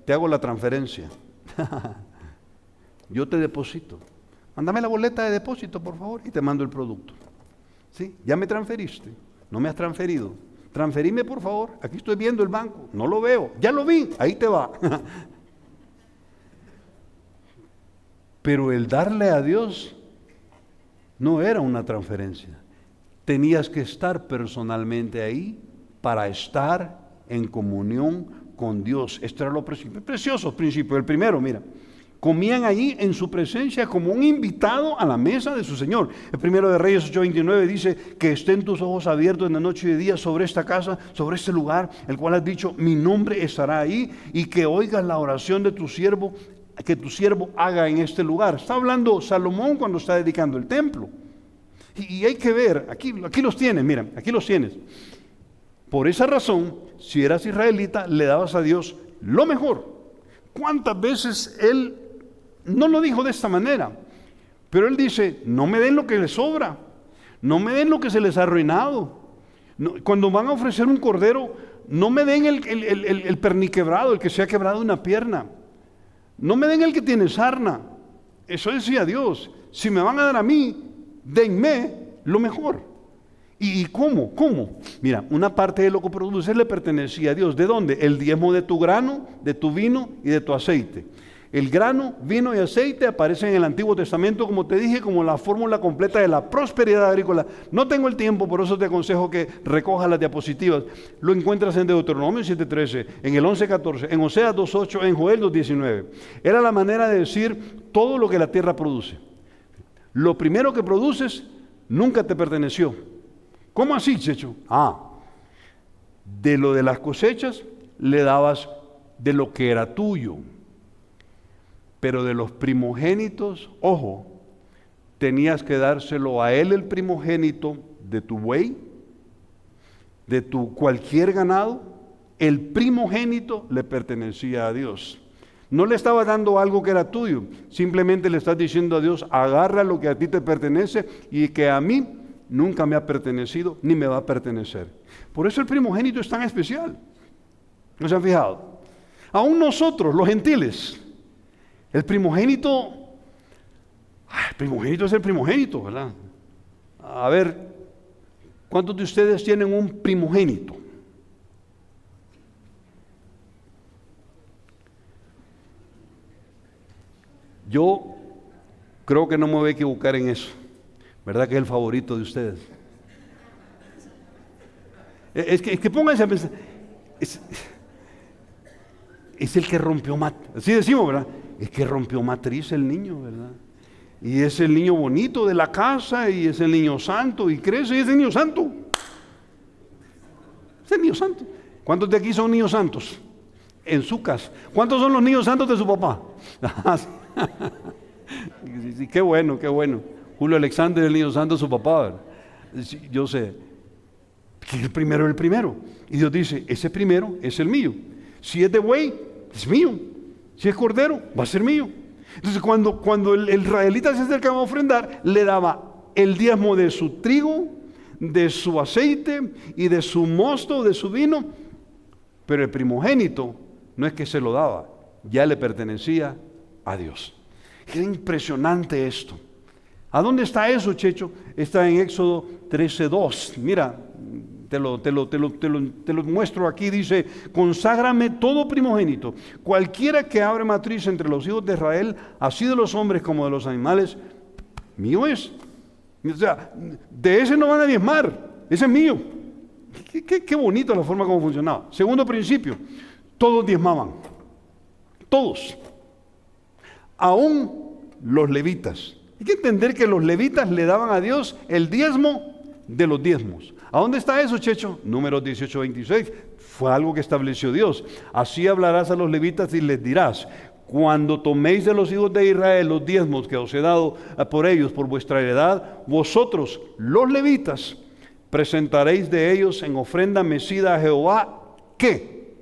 te hago la transferencia. Yo te deposito. Mándame la boleta de depósito, por favor, y te mando el producto. ¿Sí? Ya me transferiste, no me has transferido. Transferime, por favor, aquí estoy viendo el banco, no lo veo, ya lo vi, ahí te va. Pero el darle a Dios no era una transferencia. Tenías que estar personalmente ahí para estar en comunión con Dios. Esto era lo precioso principio. El primero, mira, Comían allí en su presencia como un invitado a la mesa de su Señor. El primero de Reyes 8:29 dice que estén tus ojos abiertos en la noche y de día sobre esta casa, sobre este lugar, el cual has dicho, mi nombre estará ahí, y que oigas la oración de tu siervo, que tu siervo haga en este lugar. Está hablando Salomón cuando está dedicando el templo. Y hay que ver, aquí los tienes, mira, aquí los tienes. Por esa razón, si eras israelita, le dabas a Dios lo mejor. ¿Cuántas veces Él no lo dijo de esta manera? Pero Él dice, no me den lo que les sobra, no me den lo que se les ha arruinado. No, cuando van a ofrecer un cordero, no me den el perniquebrado, el que se ha quebrado una pierna. No me den el que tiene sarna. Eso decía Dios. Si me van a dar a mí, denme lo mejor. ¿Y cómo? ¿Cómo? Mira, una parte de lo que produces le pertenecía a Dios. ¿De dónde? El diezmo de tu grano, de tu vino y de tu aceite. El grano, vino y aceite aparecen en el Antiguo Testamento, como te dije, como la fórmula completa de la prosperidad agrícola. No tengo el tiempo, por eso te aconsejo que recojas las diapositivas. Lo encuentras en Deuteronomio 7:13, en el 11:14, en Oseas 2:8, en Joel 2:19. Era la manera de decir todo lo que la tierra produce. Lo primero que produces nunca te perteneció. ¿Cómo así, Checho? De lo de las cosechas le dabas de lo que era tuyo. Pero de los primogénitos, ojo, tenías que dárselo a él el primogénito de tu buey, de tu cualquier ganado. El primogénito le pertenecía a Dios. No le estaba dando algo que era tuyo, simplemente le estás diciendo a Dios, agarra lo que a ti te pertenece y que a mí nunca me ha pertenecido ni me va a pertenecer. Por eso el primogénito es tan especial. ¿No se han fijado? Aún nosotros, los gentiles, el primogénito es el primogénito, ¿verdad? A ver, ¿cuántos de ustedes tienen un primogénito? Yo creo que no me voy a equivocar en eso. ¿Verdad que es el favorito de ustedes? Es que pónganse a pensar. Es el que rompió matriz. Así decimos, ¿verdad? Es que rompió matriz el niño, ¿verdad? Y es el niño bonito de la casa, y es el niño santo, y crece, y es el niño santo. Es el niño santo. ¿Cuántos de aquí son niños santos? En su casa. ¿Cuántos son los niños santos de su papá? Sí, qué bueno, qué bueno. Julio Alexander, el niño santo de su papá, ¿verdad? Yo sé que el primero es el primero. Y Dios dice, ese primero es el mío. Si es de buey, es mío. Si es cordero, va a ser mío. Entonces cuando el israelita se acercaba a ofrendar, le daba el diezmo de su trigo, de su aceite y de su mosto, de su vino. Pero el primogénito no es que se lo daba, ya le pertenecía a Dios. Qué impresionante esto. ¿A dónde está eso, Checho? Está en Éxodo 13:2. Mira, te lo muestro aquí. Dice, conságrame todo primogénito, cualquiera que abre matriz entre los hijos de Israel, así de los hombres como de los animales, mío es. O sea, de ese no van a diezmar, ese es mío. Qué bonito la forma como funcionaba. Segundo principio, todos diezmaban, todos, aún los levitas. Hay que entender que los levitas le daban a Dios el diezmo de los diezmos. ¿A dónde está eso, Checho? Números 18:26. Fue algo que estableció Dios. Así hablarás a los levitas y les dirás, cuando toméis de los hijos de Israel los diezmos que os he dado por ellos, por vuestra heredad, vosotros, los levitas, presentaréis de ellos en ofrenda mecida a Jehová, ¿qué?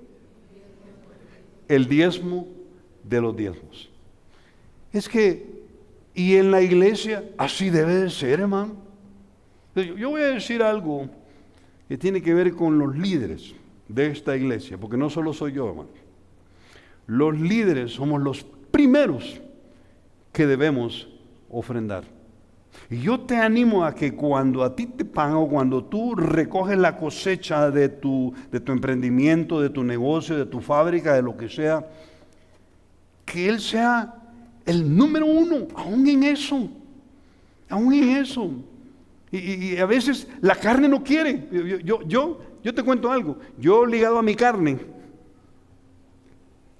El diezmo de los diezmos. Es que, y en la iglesia, así debe de ser, hermano. Yo voy a decir algo que tiene que ver con los líderes de esta iglesia, porque no solo soy yo, hermano. Los líderes somos los primeros que debemos ofrendar. Y yo te animo a que cuando a ti te pagan, o cuando tú recoges la cosecha de tu emprendimiento, de tu negocio, de tu fábrica, de lo que sea, que Él sea el número uno, aún en eso. Y a veces la carne no quiere. Yo te cuento algo. Yo he ligado a mi carne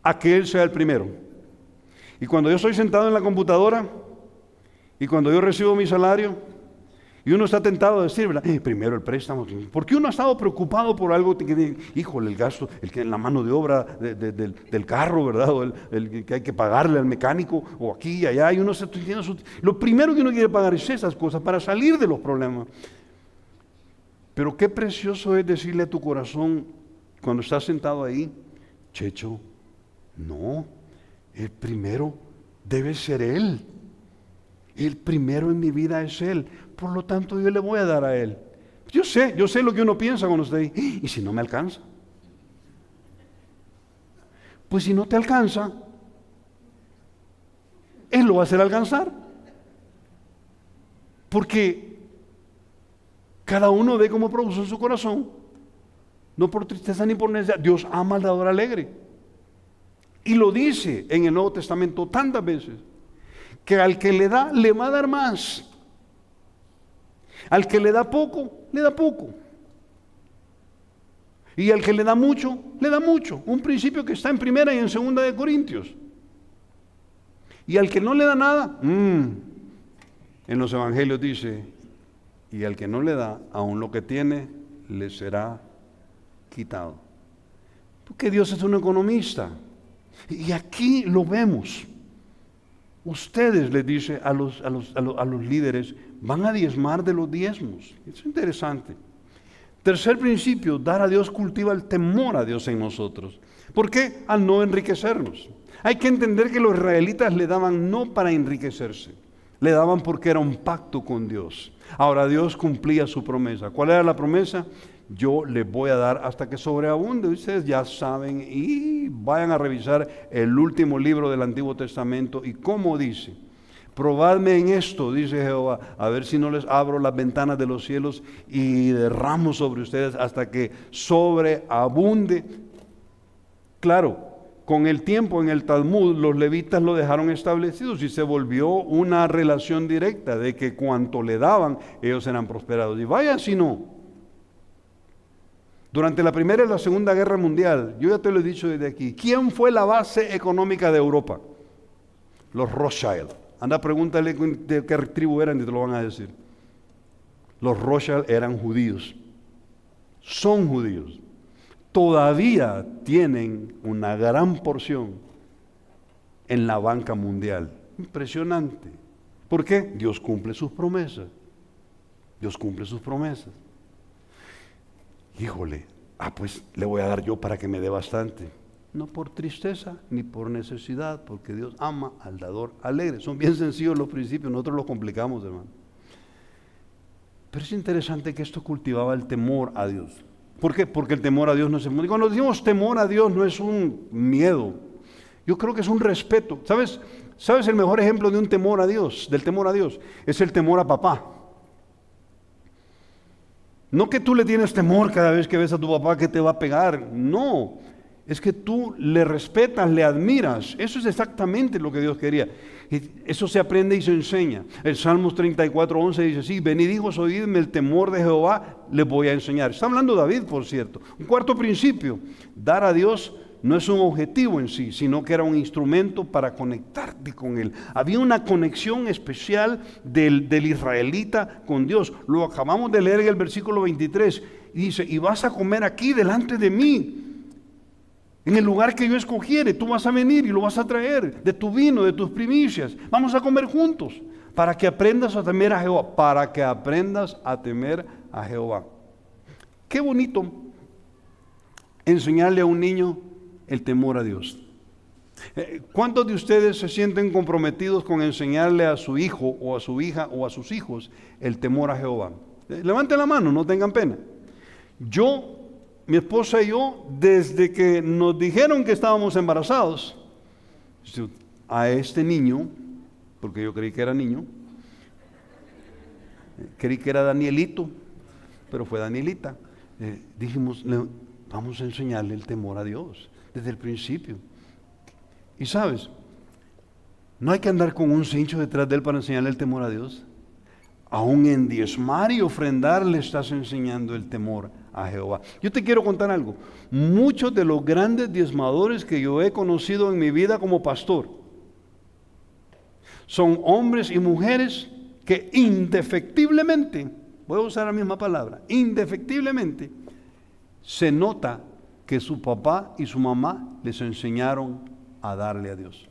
a que Él sea el primero. Y cuando yo estoy sentado en la computadora y cuando yo recibo mi salario, y uno está tentado a decir, ¿verdad? Primero el préstamo. Porque uno ha estado preocupado por algo que, híjole, el gasto, la mano de obra del carro, ¿verdad? O el que hay que pagarle al mecánico, o aquí y allá. Y uno lo primero que uno quiere pagar es esas cosas para salir de los problemas. Pero qué precioso es decirle a tu corazón, cuando estás sentado ahí, Checho, no, el primero debe ser Él. El primero en mi vida es Él. Por lo tanto, yo le voy a dar a Él. Yo sé lo que uno piensa cuando está ahí. ¿Y si no me alcanza? Pues si no te alcanza, Él lo va a hacer alcanzar. Porque cada uno ve cómo produce en su corazón. No por tristeza ni por necesidad. Dios ama al dador alegre. Y lo dice en el Nuevo Testamento tantas veces, que al que le da, le va a dar más. Al que le da poco, le da poco. Y al que le da mucho, le da mucho. Un principio que está en 1 y en 2 de Corintios. Y al que no le da nada, en los evangelios dice, y al que no le da, aun lo que tiene, le será quitado. Porque Dios es un economista. Y aquí lo vemos. Ustedes, les dice a los líderes, van a diezmar de los diezmos. Es interesante. Tercer principio, dar a Dios cultiva el temor a Dios en nosotros. ¿Por qué? Al no enriquecernos. Hay que entender que los israelitas le daban no para enriquecerse, le daban porque era un pacto con Dios. Ahora Dios cumplía su promesa. ¿Cuál era la promesa? Yo les voy a dar hasta que sobreabunde. Ustedes ya saben y vayan a revisar el último libro del Antiguo Testamento y cómo dice: probadme en esto, dice Jehová, a ver si no les abro las ventanas de los cielos y derramo sobre ustedes hasta que sobreabunde. Claro, con el tiempo en el Talmud los levitas lo dejaron establecido y se volvió una relación directa de que cuanto le daban ellos eran prosperados. Y vaya si no. Durante la Primera y la Segunda Guerra Mundial, yo ya te lo he dicho desde aquí, ¿quién fue la base económica de Europa? Los Rothschild. Anda, pregúntale de qué tribu eran y te lo van a decir. Los Rothschild eran judíos. Son judíos. Todavía tienen una gran porción en la banca mundial. Impresionante. ¿Por qué? Dios cumple sus promesas. Dios cumple sus promesas. Híjole, pues le voy a dar yo para que me dé bastante. No por tristeza ni por necesidad, porque Dios ama al dador alegre. Son bien sencillos los principios, nosotros los complicamos, hermano. Pero es interesante que esto cultivaba el temor a Dios. ¿Por qué? Porque el temor a Dios no es... Cuando decimos temor a Dios no es un miedo. Yo creo que es un respeto. ¿Sabes el mejor ejemplo de un temor a Dios, del temor a Dios? Es el temor a papá. No que tú le tienes temor cada vez que ves a tu papá que te va a pegar. No, es que tú le respetas, le admiras. Eso es exactamente lo que Dios quería. Y eso se aprende y se enseña. El Salmos 34:11 dice así: venid hijos, oídme, el temor de Jehová les voy a enseñar. Está hablando David, por cierto. Un cuarto principio: dar a Dios no es un objetivo en sí, sino que era un instrumento para conectarte con Él. Había una conexión especial del israelita con Dios. Lo acabamos de leer en el versículo 23. Y dice: y vas a comer aquí delante de mí, en el lugar que yo escogiere. Tú vas a venir y lo vas a traer, de tu vino, de tus primicias. Vamos a comer juntos, para que aprendas a temer a Jehová. Para que aprendas a temer a Jehová. Qué bonito enseñarle a un niño el temor a Dios. ¿Cuántos de ustedes se sienten comprometidos con enseñarle a su hijo o a su hija o a sus hijos el temor a Jehová? Levanten la mano, no tengan pena. Mi esposa y yo, desde que nos dijeron que estábamos embarazados, a este niño, porque yo creí que era niño, creí que era Danielito, pero fue Danielita, dijimos, vamos a enseñarle el temor a Dios desde el principio. Y sabes, no hay que andar con un cincho detrás de él para enseñarle el temor a Dios. Aún en diezmar y ofrendar le estás enseñando el temor a Jehová. Yo te quiero contar algo. Muchos de los grandes diezmadores que yo he conocido en mi vida como pastor, Son hombres y mujeres que indefectiblemente, voy a usar la misma palabra, indefectiblemente, se nota que su papá y su mamá les enseñaron a darle a Dios.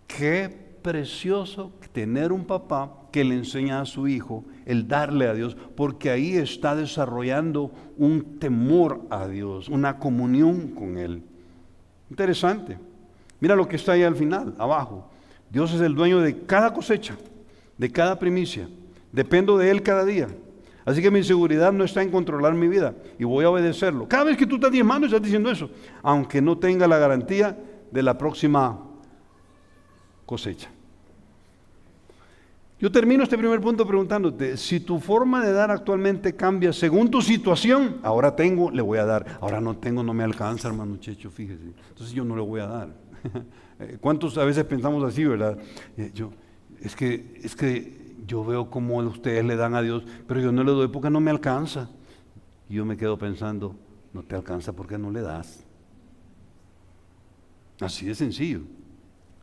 Qué precioso tener un papá que le enseña a su hijo el darle a Dios, porque ahí está desarrollando un temor a Dios, una comunión con Él. Interesante. Mira lo que está ahí al final, abajo. Dios es el dueño de cada cosecha, de cada primicia. Dependo de Él cada día. Así que mi seguridad no está en controlar mi vida y voy a obedecerlo. Cada vez que tú estás diezmando estás diciendo eso, aunque no tenga la garantía de la próxima cosecha. Yo termino este primer punto preguntándote, si tu forma de dar actualmente cambia según tu situación, ahora tengo, le voy a dar, ahora no tengo, no me alcanza, hermano Checho, fíjese, entonces yo no le voy a dar. ¿Cuántos a veces pensamos así, verdad? Es que yo veo cómo ustedes le dan a Dios, pero yo no le doy porque no me alcanza. Y yo me quedo pensando, no te alcanza porque no le das. Así de sencillo,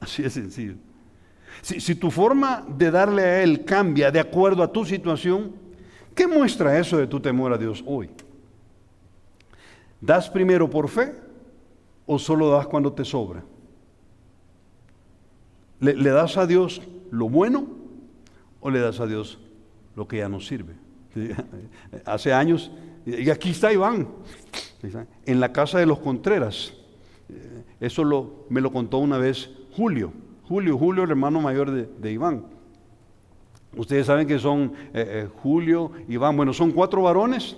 así de sencillo. Si tu forma de darle a Él cambia de acuerdo a tu situación, ¿qué muestra eso de tu temor a Dios hoy? ¿Das primero por fe o solo das cuando te sobra? ¿Le das a Dios lo bueno o le das a Dios lo que ya no sirve? ¿Sí? Hace años, y aquí está Iván, en la casa de los Contreras. Eso me lo contó una vez Julio, el hermano mayor de Iván. Ustedes saben que son Julio, Iván, bueno, son 4 varones,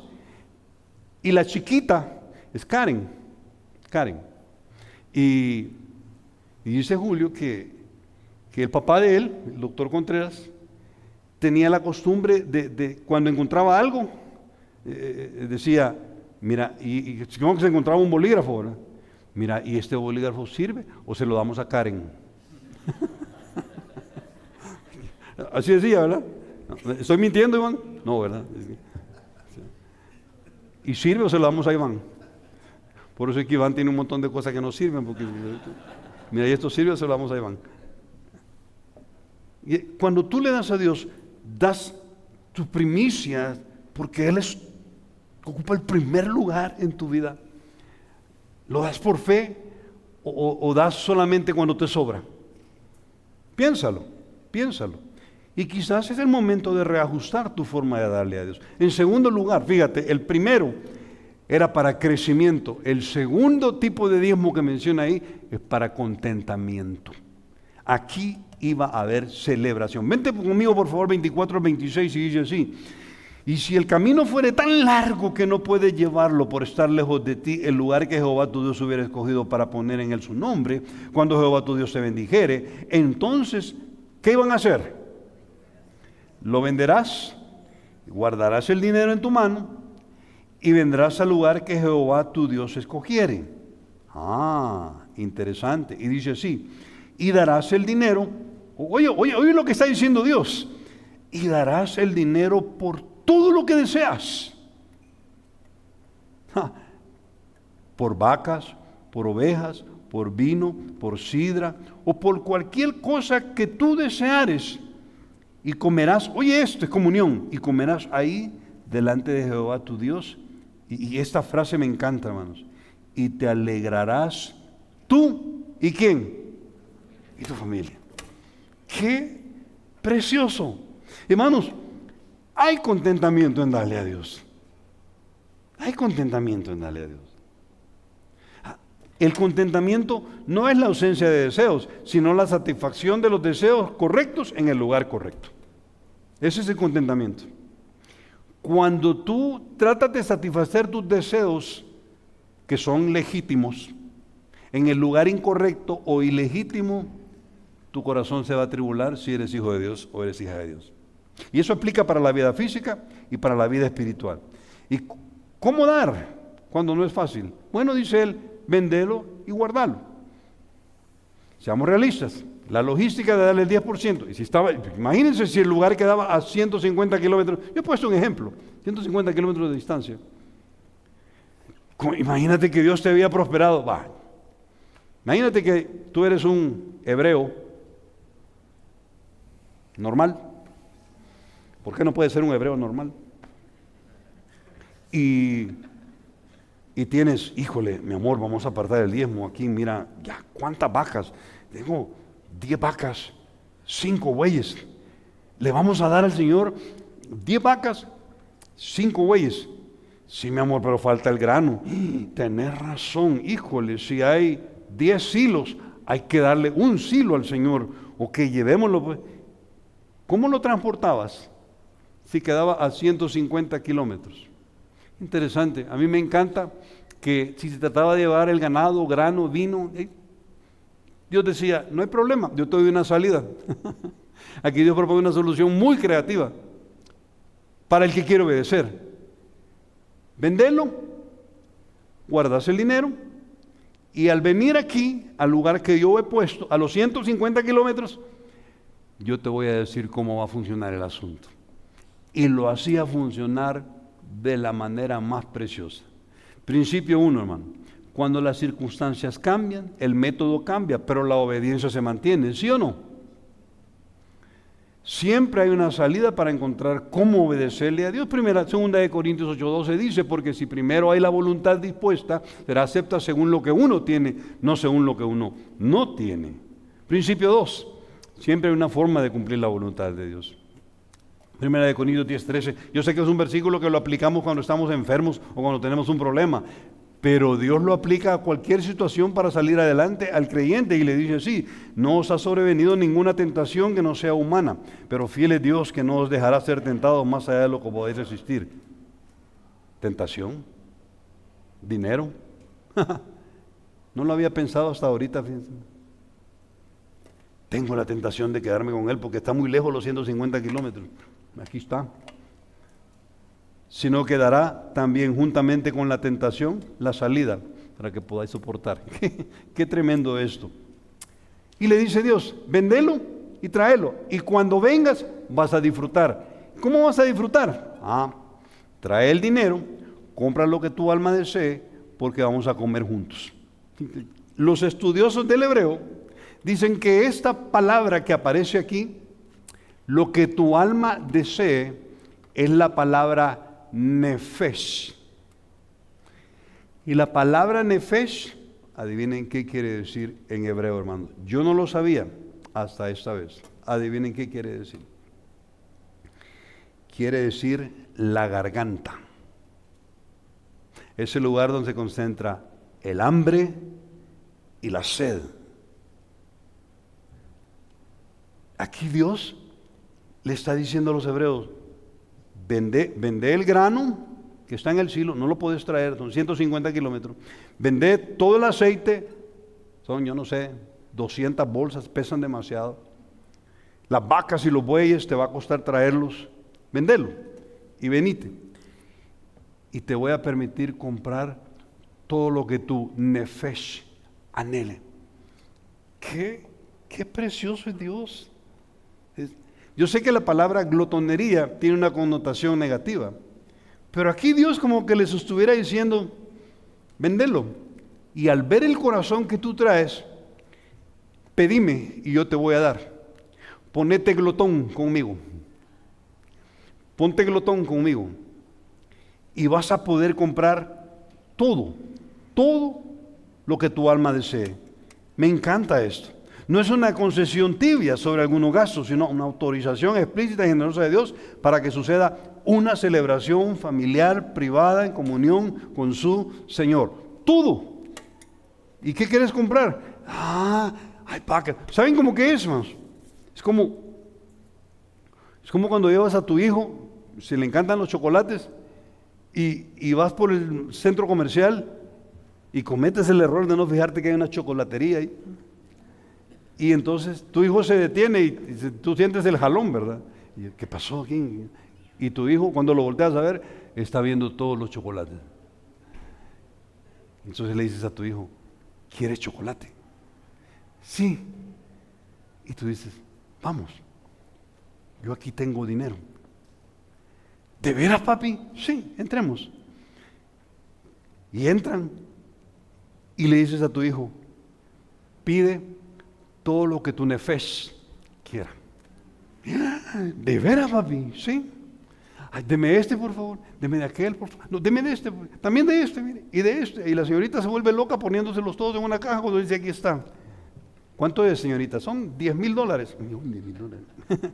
y la chiquita es Karen. Y dice Julio que el papá de él, el doctor Contreras, tenía la costumbre de cuando encontraba algo, decía, mira, y como que se encontraba un bolígrafo, ¿verdad? Mira, ¿y este bolígrafo sirve o se lo damos a Karen? Así decía, ¿verdad? ¿Estoy mintiendo, Iván? No, ¿verdad? ¿Y sirve o se lo damos a Iván? Por eso es que Iván tiene un montón de cosas que no sirven, porque mira, ¿y esto sirve o se lo damos a Iván? Y cuando tú le das a Dios, das tu primicia, porque Él ocupa el primer lugar en tu vida. ¿Lo das por fe o das solamente cuando te sobra? Piénsalo. Y quizás es el momento de reajustar tu forma de darle a Dios. En segundo lugar, fíjate, el primero era para crecimiento. El segundo tipo de diezmo que menciona ahí es para contentamiento. Aquí iba a haber celebración. Vente conmigo, por favor, 24 al 26, y dice así: y si el camino fuere tan largo que no puedes llevarlo por estar lejos de ti, el lugar que Jehová tu Dios hubiera escogido para poner en él su nombre, cuando Jehová tu Dios te bendijere, entonces, ¿qué iban a hacer? Lo venderás, guardarás el dinero en tu mano y vendrás al lugar que Jehová tu Dios escogiere. Interesante. Y dice así: y darás el dinero. Oye lo que está diciendo Dios. Y darás el dinero por todo lo que deseas. Por vacas, por ovejas, por vino, por sidra, o por cualquier cosa que tú deseares. Y comerás, oye, esto es comunión, y comerás ahí delante de Jehová tu Dios. Y esta frase me encanta, hermanos. Y te alegrarás tú, ¿y quién? Y tu familia. ¡Qué precioso! Hermanos, hay contentamiento en darle a Dios. Hay contentamiento en darle a Dios. El contentamiento no es la ausencia de deseos, sino la satisfacción de los deseos correctos en el lugar correcto. Ese es el contentamiento. Cuando tú tratas de satisfacer tus deseos, que son legítimos, en el lugar incorrecto o ilegítimo, tu corazón se va a tribular si eres hijo de Dios o eres hija de Dios. Y eso aplica para la vida física y para la vida espiritual. ¿Y cómo dar cuando no es fácil? Bueno, dice él, vendelo y guardalo. Seamos realistas. La logística de darle el 10%. Y si imagínense si el lugar quedaba a 150 kilómetros. Yo he puesto un ejemplo. 150 kilómetros de distancia. Imagínate que Dios te había prosperado. Imagínate que tú eres un hebreo normal. ¿Por qué no puede ser un hebreo normal? Y tienes, híjole, mi amor, vamos a apartar el diezmo aquí, mira, ya, ¿cuántas vacas? Tengo 10 vacas, 5 bueyes. Le vamos a dar al Señor 10 vacas, 5 bueyes. Sí, mi amor, pero falta el grano. Tenés razón, híjole, si hay 10 silos, hay que darle un silo al Señor. Ok, llevémoslo pues. ¿Cómo lo transportabas? Si quedaba a 150 kilómetros. Interesante, a mí me encanta que si se trataba de llevar el ganado, grano, vino, Dios decía, no hay problema, yo te doy una salida. Aquí Dios propone una solución muy creativa para el que quiere obedecer. Vendelo, guardas el dinero y al venir aquí, al lugar que yo he puesto, a los 150 kilómetros, yo te voy a decir cómo va a funcionar el asunto. Y lo hacía funcionar de la manera más preciosa. Principio 1, hermano. Cuando las circunstancias cambian, el método cambia, pero la obediencia se mantiene, ¿sí o no? Siempre hay una salida para encontrar cómo obedecerle a Dios. Segunda de Corintios 8:12 dice, porque si primero hay la voluntad dispuesta, será acepta según lo que uno tiene, no según lo que uno no tiene. Principio 2, siempre hay una forma de cumplir la voluntad de Dios. Primera de Corintios 10:13, yo sé que es un versículo que lo aplicamos cuando estamos enfermos o cuando tenemos un problema, pero Dios lo aplica a cualquier situación para salir adelante al creyente y le dice así, no os ha sobrevenido ninguna tentación que no sea humana, pero fiel es Dios que no os dejará ser tentados más allá de lo que podéis resistir. ¿Tentación? ¿Dinero? No lo había pensado hasta ahorita, fíjense. Tengo la tentación de quedarme con él porque está muy lejos los 150 kilómetros. Aquí está. Sino que dará también juntamente con la tentación la salida para que podáis soportar. Qué tremendo esto. Y le dice Dios, vendelo y tráelo. Y cuando vengas vas a disfrutar. ¿Cómo vas a disfrutar? Trae el dinero, compra lo que tu alma desee, porque vamos a comer juntos. Los estudiosos del hebreo dicen que esta palabra que aparece aquí, lo que tu alma desee, es la palabra nefesh. Y la palabra nefesh, adivinen qué quiere decir en hebreo, hermano. Yo no lo sabía hasta esta vez. Adivinen qué quiere decir. Quiere decir la garganta. Es el lugar donde se concentra el hambre y la sed. Aquí Dios le está diciendo a los hebreos, vende el grano que está en el silo, no lo puedes traer, son 150 kilómetros, vende todo el aceite, son yo no sé, 200 bolsas, pesan demasiado, las vacas y los bueyes te va a costar traerlos, vendelo y venite, y te voy a permitir comprar todo lo que tu nefesh anhele. Qué precioso es Dios. Yo sé que la palabra glotonería tiene una connotación negativa, pero aquí Dios como que les estuviera diciendo, vendelo, y al ver el corazón que tú traes, pedime y yo te voy a dar. Ponete glotón conmigo, ponte glotón conmigo, y vas a poder comprar todo lo que tu alma desee. Me encanta esto. No es una concesión tibia sobre algunos gastos, sino una autorización explícita y generosa de Dios para que suceda una celebración familiar, privada, en comunión con su Señor. Todo. ¿Y qué quieres comprar? Hay vacas. ¿Saben cómo que es, hermanos? Es como cuando llevas a tu hijo, si le encantan los chocolates, y vas por el centro comercial y cometes el error de no fijarte que hay una chocolatería ahí. Y entonces tu hijo se detiene y tú sientes el jalón, ¿verdad? Y, ¿qué pasó aquí? Y tu hijo, cuando lo volteas a ver, está viendo todos los chocolates. Entonces le dices a tu hijo, ¿quieres chocolate? Sí. Y tú dices, vamos, yo aquí tengo dinero. ¿De veras, papi? Sí, entremos. Y entran y le dices a tu hijo, pide todo lo que tu nefesh quiera. ¿De veras, papi? Sí. Ay, deme este, por favor. Deme de aquel, por favor. No, deme de este. También de este, mire. Y de este. Y la señorita se vuelve loca poniéndoselos todos en una caja cuando dice, aquí está. ¿Cuánto es, señorita? Son $10,000. $10,000.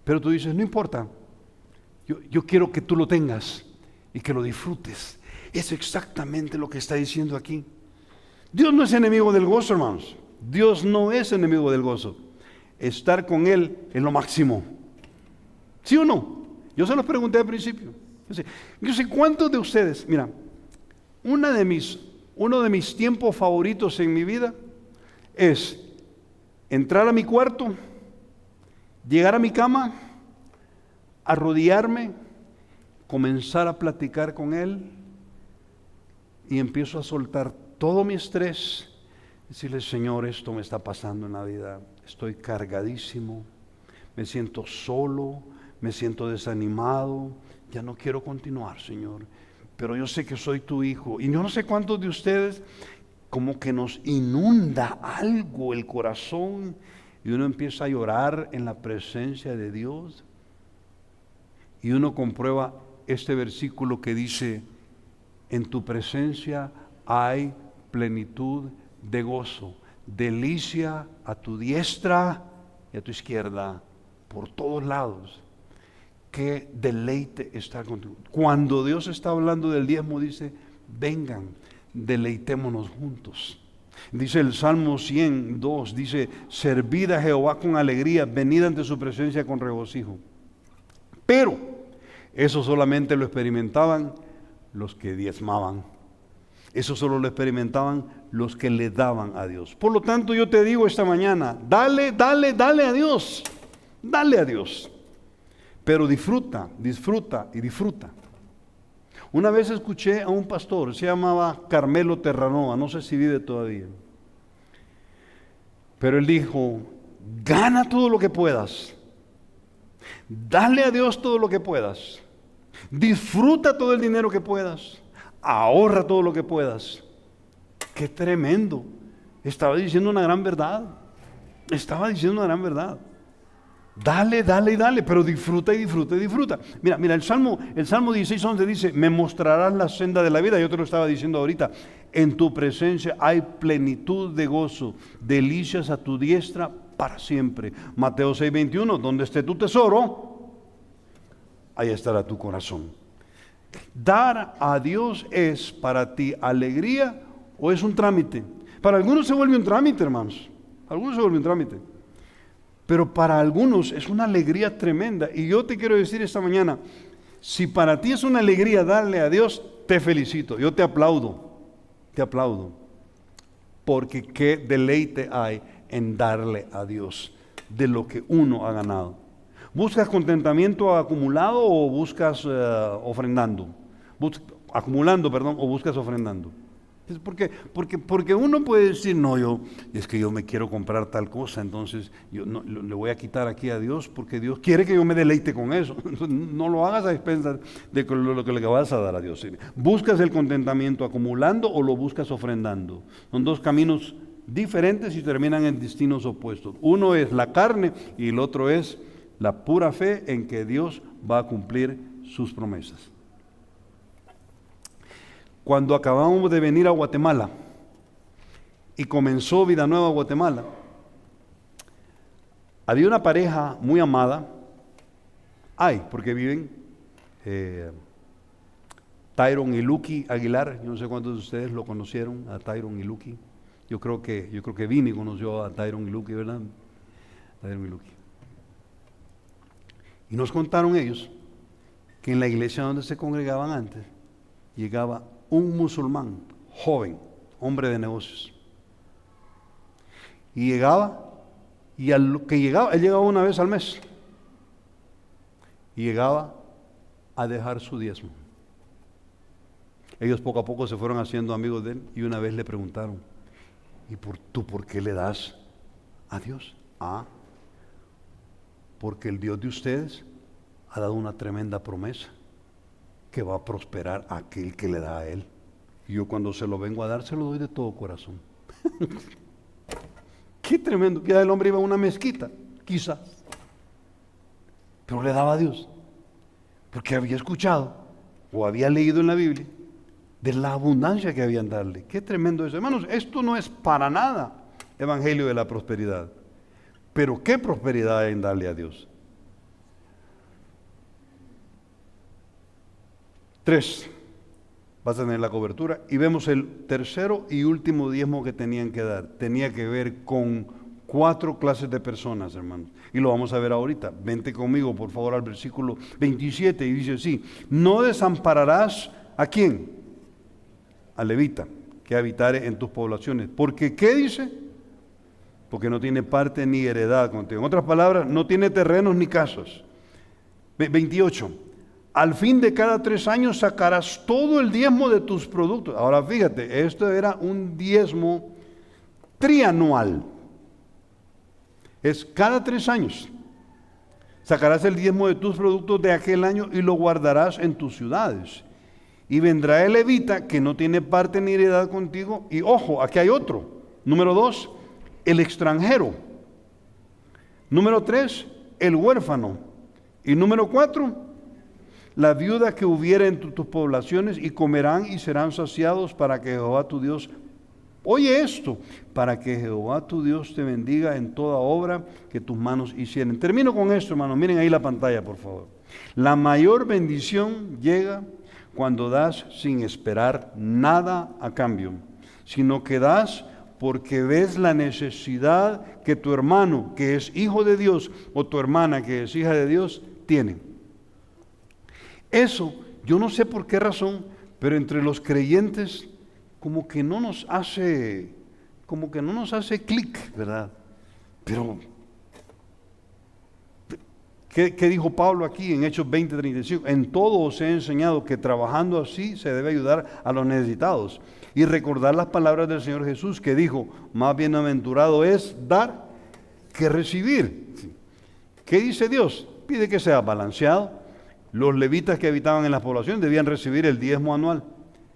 Pero tú dices, no importa. Yo quiero que tú lo tengas y que lo disfrutes. Es exactamente lo que está diciendo aquí. Dios no es enemigo del gozo, hermanos. Dios no es enemigo del gozo. Estar con Él es lo máximo. ¿Sí o no? Yo se los pregunté al principio. Yo sé cuántos de ustedes, mira, uno de mis tiempos favoritos en mi vida es entrar a mi cuarto, llegar a mi cama, arrodillarme, comenzar a platicar con Él y empiezo a soltar todo mi estrés, decirle, Señor, esto me está pasando en la vida, estoy cargadísimo, me siento solo, me siento desanimado, ya no quiero continuar, Señor, pero yo sé que soy tu hijo. Y yo no sé cuántos de ustedes como que nos inunda algo el corazón y uno empieza a llorar en la presencia de Dios y uno comprueba este versículo que dice, en tu presencia hay plenitud de gozo, delicia a tu diestra y a tu izquierda, por todos lados. Qué deleite estar contigo. Cuando Dios está hablando del diezmo, dice, vengan, deleitémonos juntos. Dice el Salmo 102, dice, servid a Jehová con alegría, venid ante su presencia con regocijo. Pero eso solamente lo experimentaban los que diezmaban. Eso solo lo experimentaban los que le daban a Dios. Por lo tanto, yo te digo esta mañana, dale a Dios. Dale a Dios. Pero disfruta. Una vez escuché a un pastor, se llamaba Carmelo Terranova, no sé si vive todavía. Pero él dijo, gana todo lo que puedas. Dale a Dios todo lo que puedas. Disfruta todo el dinero que puedas. Ahorra todo lo que puedas. Qué tremendo. Estaba diciendo una gran verdad. Dale, pero disfruta. Mira, el Salmo 16:11 dice, me mostrarás la senda de la vida. Yo te lo estaba diciendo ahorita. En tu presencia hay plenitud de gozo, delicias a tu diestra para siempre. Mateo 6:21, donde esté tu tesoro, ahí estará tu corazón. Dar a Dios es para ti alegría o es un trámite. Para algunos se vuelve un trámite, hermanos. Pero para algunos es una alegría tremenda. Y yo te quiero decir esta mañana, si para ti es una alegría darle a Dios, te felicito, yo te aplaudo. Porque qué deleite hay en darle a Dios de lo que uno ha ganado. ¿Buscas contentamiento acumulado o buscas ofrendando? Acumulando, o buscas ofrendando. Porque uno puede decir, es que yo me quiero comprar tal cosa, entonces yo no, le voy a quitar aquí a Dios porque Dios quiere que yo me deleite con eso. Entonces, no lo hagas a expensas de lo que le vas a dar a Dios. ¿Buscas el contentamiento acumulando o lo buscas ofrendando? Son dos caminos diferentes y terminan en destinos opuestos. Uno es la carne y el otro es la pura fe en que Dios va a cumplir sus promesas. Cuando acabamos de venir a Guatemala y comenzó Vida Nueva Guatemala, había una pareja muy amada, porque viven, Tyron y Lucky Aguilar. Yo no sé cuántos de ustedes lo conocieron, a Tyron y Lucky. Yo creo que Vini conoció a Tyron y Lucky, ¿verdad? Tyron y Lucky. Y nos contaron ellos que en la iglesia donde se congregaban antes, llegaba un musulmán, joven, hombre de negocios. Y llegaba, y a lo que llegaba, él llegaba una vez al mes. Y llegaba a dejar su diezmo. Ellos poco a poco se fueron haciendo amigos de él y una vez le preguntaron, ¿y tú por qué le das a Dios? Porque el Dios de ustedes ha dado una tremenda promesa, que va a prosperar a aquel que le da a él. Y yo cuando se lo vengo a dar, se lo doy de todo corazón. Qué tremendo. Ya el hombre iba a una mezquita, quizás. pero le daba a Dios, porque había escuchado o había leído en la Biblia de la abundancia que habían darle. Qué tremendo eso. Hermanos, esto no es para nada evangelio de la prosperidad, pero qué prosperidad hay en darle a Dios. 3, vas a tener la cobertura, y vemos el tercero y último diezmo que tenían que dar. Tenía que ver con 4 clases de personas, hermanos, y lo vamos a ver ahorita. Vente conmigo, por favor, al versículo 27, y dice así: no desampararás ¿a quién? Al levita, que habitare en tus poblaciones. Porque, ¿qué dice? Porque no tiene parte ni heredad contigo. En otras palabras, no tiene terrenos ni casas. 28. Al fin de cada 3 años sacarás todo el diezmo de tus productos. Ahora fíjate, esto era un diezmo trianual. Es cada 3 años. Sacarás el diezmo de tus productos de aquel año y lo guardarás en tus ciudades. Y vendrá el levita que no tiene parte ni heredad contigo. Y ojo, aquí hay otro. Número 2, el extranjero. Número 3, el huérfano. Y número 4, la viuda que hubiera en tus poblaciones, y comerán y serán saciados para que Jehová tu Dios, oye esto, para que Jehová tu Dios te bendiga en toda obra que tus manos hicieren. Termino con esto, hermanos. Miren ahí la pantalla, por favor. La mayor bendición llega cuando das sin esperar nada a cambio, sino que das porque ves la necesidad que tu hermano, que es hijo de Dios, o tu hermana, que es hija de Dios, tiene. Eso, yo no sé por qué razón, pero entre los creyentes como que no nos hace clic, ¿verdad? Pero ¿qué dijo Pablo aquí en Hechos 20:35? En todo os he enseñado que trabajando así se debe ayudar a los necesitados, y recordar las palabras del Señor Jesús, que dijo: más bienaventurado es dar que recibir. ¿Qué dice Dios? Pide que sea balanceado. Los levitas que habitaban en las poblaciones debían recibir el diezmo anual.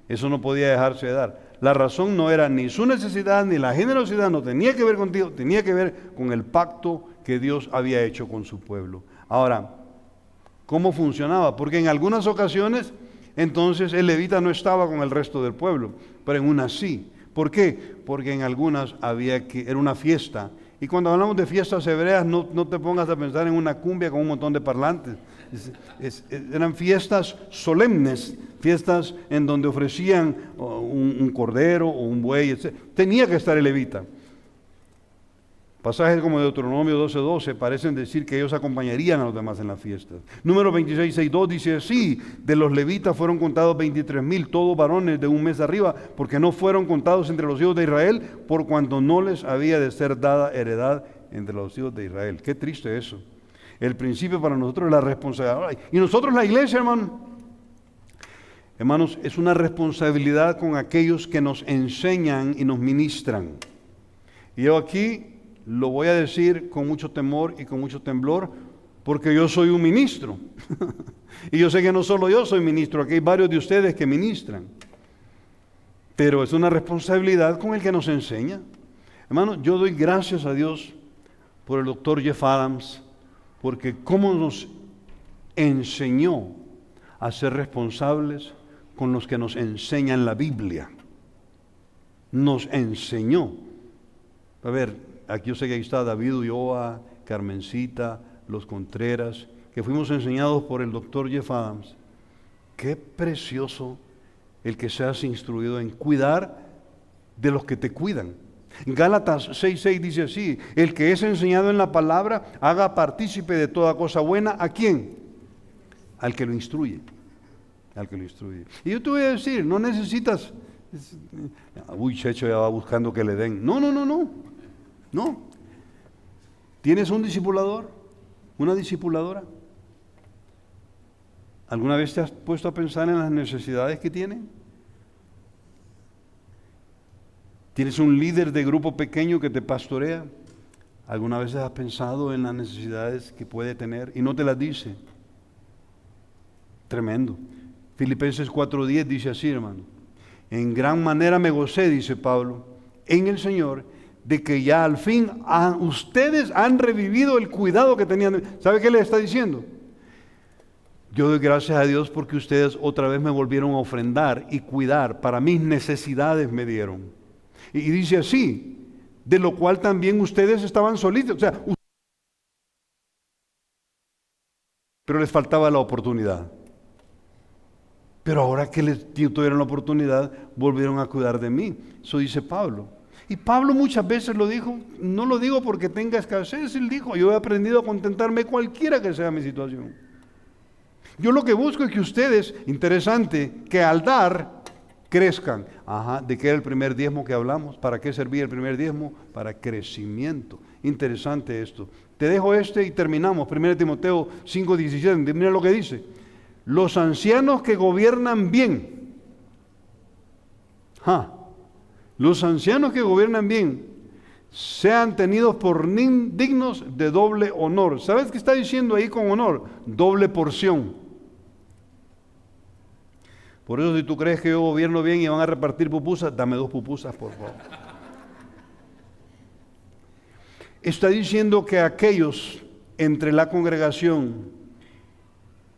Eso no podía dejarse de dar. La razón no era ni su necesidad ni la generosidad, no tenía que ver contigo, tenía que ver con el pacto que Dios había hecho con su pueblo. Ahora, ¿cómo funcionaba? Porque en algunas ocasiones entonces el levita no estaba con el resto del pueblo, pero en unas sí. ¿Por qué? Porque en algunas era una fiesta. Y cuando hablamos de fiestas hebreas, no te pongas a pensar en una cumbia con un montón de parlantes. Eran fiestas solemnes, fiestas en donde ofrecían un cordero o un buey, etc. Tenía que estar el levita. Pasajes como Deuteronomio 12:12 parecen decir que ellos acompañarían a los demás en las fiestas. Número 26:6:2 dice así: de los levitas fueron contados 23,000, todos varones de un mes arriba, porque no fueron contados entre los hijos de Israel, por cuanto no les había de ser dada heredad entre los hijos de Israel. Qué triste eso. El principio para nosotros es la responsabilidad. Y nosotros, la iglesia, hermanos, es una responsabilidad con aquellos que nos enseñan y nos ministran. Y yo aquí lo voy a decir con mucho temor y con mucho temblor, porque yo soy un ministro. Y yo sé que no solo yo soy ministro, aquí hay varios de ustedes que ministran. Pero es una responsabilidad con el que nos enseña. Hermanos, yo doy gracias a Dios por el doctor Jeff Adams, porque cómo nos enseñó a ser responsables con los que nos enseñan la Biblia. Nos enseñó. A ver, aquí yo sé que ahí está David Ulloa, Carmencita, los Contreras, que fuimos enseñados por el doctor Jeff Adams. Qué precioso el que seas instruido en cuidar de los que te cuidan. Gálatas 6:6 dice así: el que es enseñado en la palabra, haga partícipe de toda cosa buena. ¿A quién? Al que lo instruye. Al que lo instruye. Y yo te voy a decir, no necesitas, Checho ya va buscando que le den. No. ¿Tienes un discipulador? ¿Una discipuladora? ¿Alguna vez te has puesto a pensar en las necesidades que tienen? ¿Tienes un líder de grupo pequeño que te pastorea? ¿Alguna vez has pensado en las necesidades que puede tener y no te las dice? Tremendo. Filipenses 4:10 dice así, hermano: en gran manera me gocé, dice Pablo, en el Señor, de que ya al fin ustedes han revivido el cuidado que tenían. ¿Sabe qué le está diciendo? Yo doy gracias a Dios porque ustedes otra vez me volvieron a ofrendar y cuidar, para mis necesidades me dieron. Y dice así, de lo cual también ustedes estaban solitos, o sea, pero les faltaba la oportunidad. Pero ahora que les tuvieron la oportunidad, volvieron a cuidar de mí. Eso dice Pablo. Y Pablo muchas veces lo dijo, no lo digo porque tenga escasez, él dijo, yo he aprendido a contentarme cualquiera que sea mi situación. Yo lo que busco es que ustedes, interesante, que al dar, crezcan. Ajá, ¿de qué era el primer diezmo que hablamos? ¿Para qué servía el primer diezmo? Para crecimiento. Interesante esto. Te dejo y terminamos. 1 Timoteo 5:17, mira lo que dice. Los ancianos que gobiernan bien. Los ancianos que gobiernan bien sean tenidos por dignos de doble honor. ¿Sabes qué está diciendo ahí con honor? Doble porción. Por eso si tú crees que yo gobierno bien y van a repartir pupusas, dame 2 pupusas, por favor. Está diciendo que aquellos entre la congregación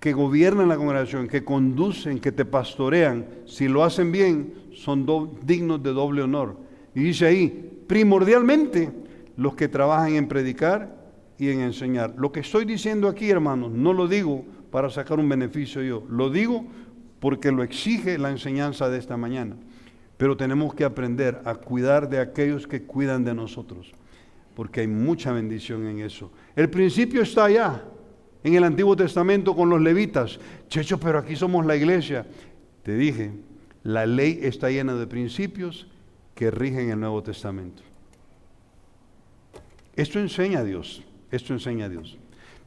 que gobiernan la congregación, que conducen, que te pastorean, si lo hacen bien, son dignos de doble honor. Y dice ahí, primordialmente, los que trabajan en predicar y en enseñar. Lo que estoy diciendo aquí, hermanos, no lo digo para sacar un beneficio yo, lo digo porque lo exige la enseñanza de esta mañana. Pero tenemos que aprender a cuidar de aquellos que cuidan de nosotros, porque hay mucha bendición en eso. El principio está allá, en el Antiguo Testamento con los levitas. Checho, pero aquí somos la iglesia. Te dije, la ley está llena de principios que rigen el Nuevo Testamento. Esto enseña a Dios,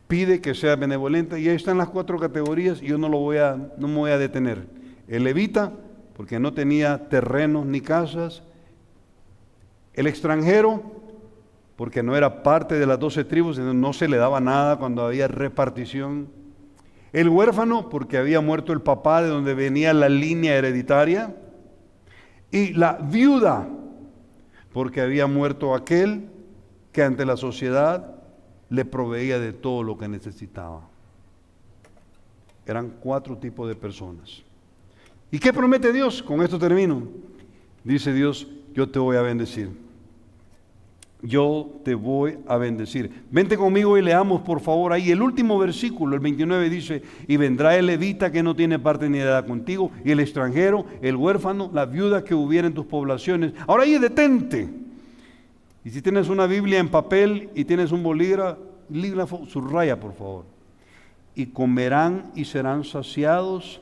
Pide que sea benevolente, y ahí están las 4 categorías, y yo no me voy a detener. El levita, porque no tenía terrenos ni casas. El extranjero, porque no era parte de las 12 tribus, no se le daba nada cuando había repartición. El huérfano, porque había muerto el papá de donde venía la línea hereditaria. Y la viuda, porque había muerto aquel que ante la sociedad le proveía de todo lo que necesitaba. Eran 4 tipos de personas. ¿Y qué promete Dios? Con esto termino. Dice Dios, yo te voy a bendecir. Yo te voy a bendecir. Vente conmigo y leamos por favor ahí el último versículo, el 29 dice, y vendrá el levita que no tiene parte ni edad contigo, y el extranjero, el huérfano, la viuda que hubiera en tus poblaciones. Ahora ahí detente. Y si tienes una Biblia en papel y tienes un bolígrafo, subraya por favor. Y comerán y serán saciados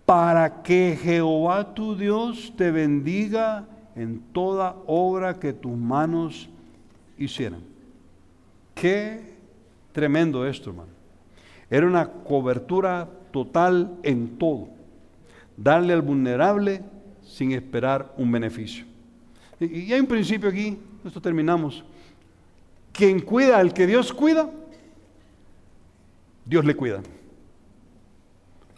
para que Jehová tu Dios te bendiga en toda obra que tus manos hicieran. Qué tremendo esto, hermano. Era una cobertura total en todo. Darle al vulnerable sin esperar un beneficio. Y hay un principio aquí, esto terminamos. Quien cuida al que Dios cuida, Dios le cuida.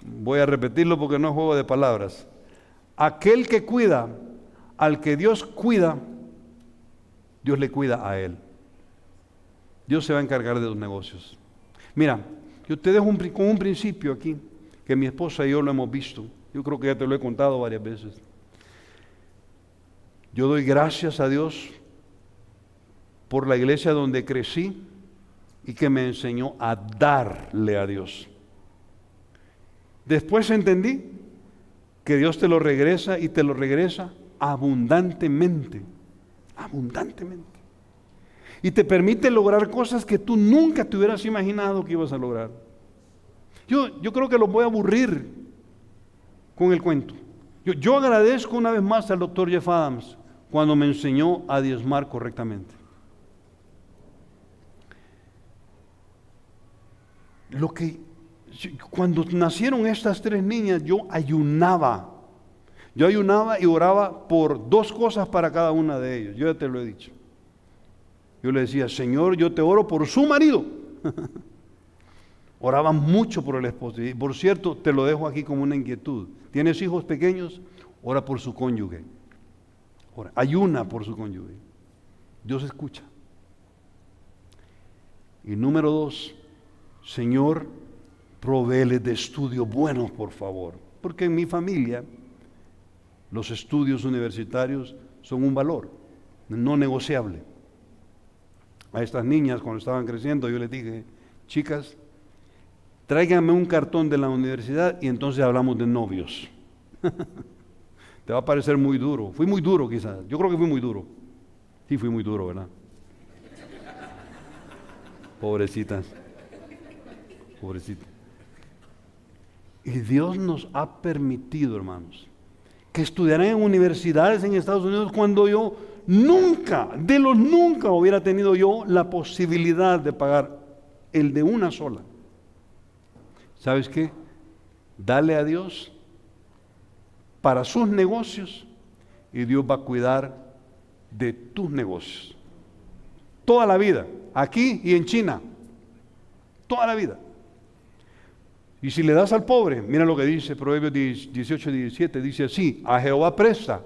Voy a repetirlo porque no es juego de palabras. Aquel que cuida al que Dios cuida, Dios le cuida a él. Dios se va a encargar de los negocios. Mira, yo te dejo con un principio aquí, que mi esposa y yo lo hemos visto. Yo creo que ya te lo he contado varias veces. Yo doy gracias a Dios por la iglesia donde crecí y que me enseñó a darle a Dios. Después entendí que Dios te lo regresa y te lo regresa abundantemente. Abundantemente. Y te permite lograr cosas que tú nunca te hubieras imaginado que ibas a lograr. Yo creo que los voy a aburrir con el cuento. Yo agradezco una vez más al doctor Jeff Adams cuando me enseñó a diezmar correctamente. Cuando nacieron estas 3 niñas, yo ayunaba. Yo ayunaba y oraba por 2 cosas para cada una de ellos. Yo ya te lo he dicho. Yo le decía, Señor, yo te oro por su marido. Oraba mucho por el esposo. Y por cierto, te lo dejo aquí como una inquietud. ¿Tienes hijos pequeños? Ora por su cónyuge. Ayuna por su cónyuge. Dios escucha. Y número 2, Señor, provéeles de estudios buenos, por favor, porque en mi familia los estudios universitarios son un valor no negociable. A estas niñas cuando estaban creciendo yo les dije, chicas, tráiganme un cartón de la universidad y entonces hablamos de novios. Te va a parecer muy duro. Fui muy duro quizás, yo creo que fui muy duro. Sí, fui muy duro, ¿verdad? Pobrecitas. Pobrecitas. Y Dios nos ha permitido, hermanos, que estudiaran en universidades en Estados Unidos cuando yo nunca hubiera tenido yo la posibilidad de pagar el de una sola. ¿Sabes qué? Dale a Dios para sus negocios y Dios va a cuidar de tus negocios. Toda la vida, aquí y en China. Toda la vida. Y si le das al pobre, mira lo que dice Proverbios 18:17, dice así, a Jehová presta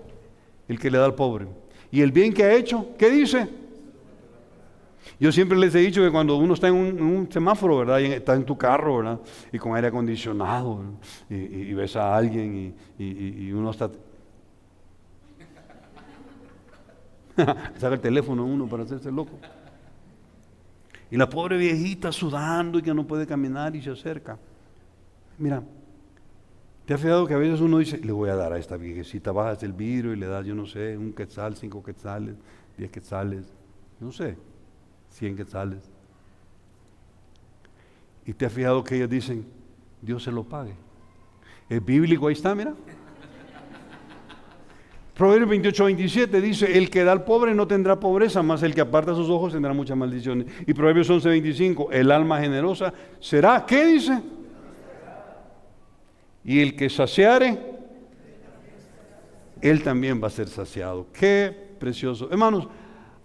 el que le da al pobre. Y el bien que ha hecho, ¿qué dice? Yo siempre les he dicho que cuando uno está en un semáforo, ¿verdad? Y está en tu carro, ¿verdad? Y con aire acondicionado, y ves a alguien y uno está... Saca el teléfono uno para hacerse loco. Y la pobre viejita sudando y que no puede caminar y se acerca. Mira, ¿te has fijado que a veces uno dice, le voy a dar a esta viejecita, bajas el vidrio y le das, yo no sé, 1 quetzal, 5 quetzales, 10 quetzales, no sé, 100 quetzales? Y te has fijado que ellos dicen, Dios se lo pague. Es bíblico, ahí está, mira. Proverbios 28:27 dice, el que da al pobre no tendrá pobreza, mas el que aparta sus ojos tendrá muchas maldiciones. Y Proverbios 11:25, el alma generosa será, ¿qué dice? Y el que saciare, él también va a ser saciado. Qué precioso. Hermanos,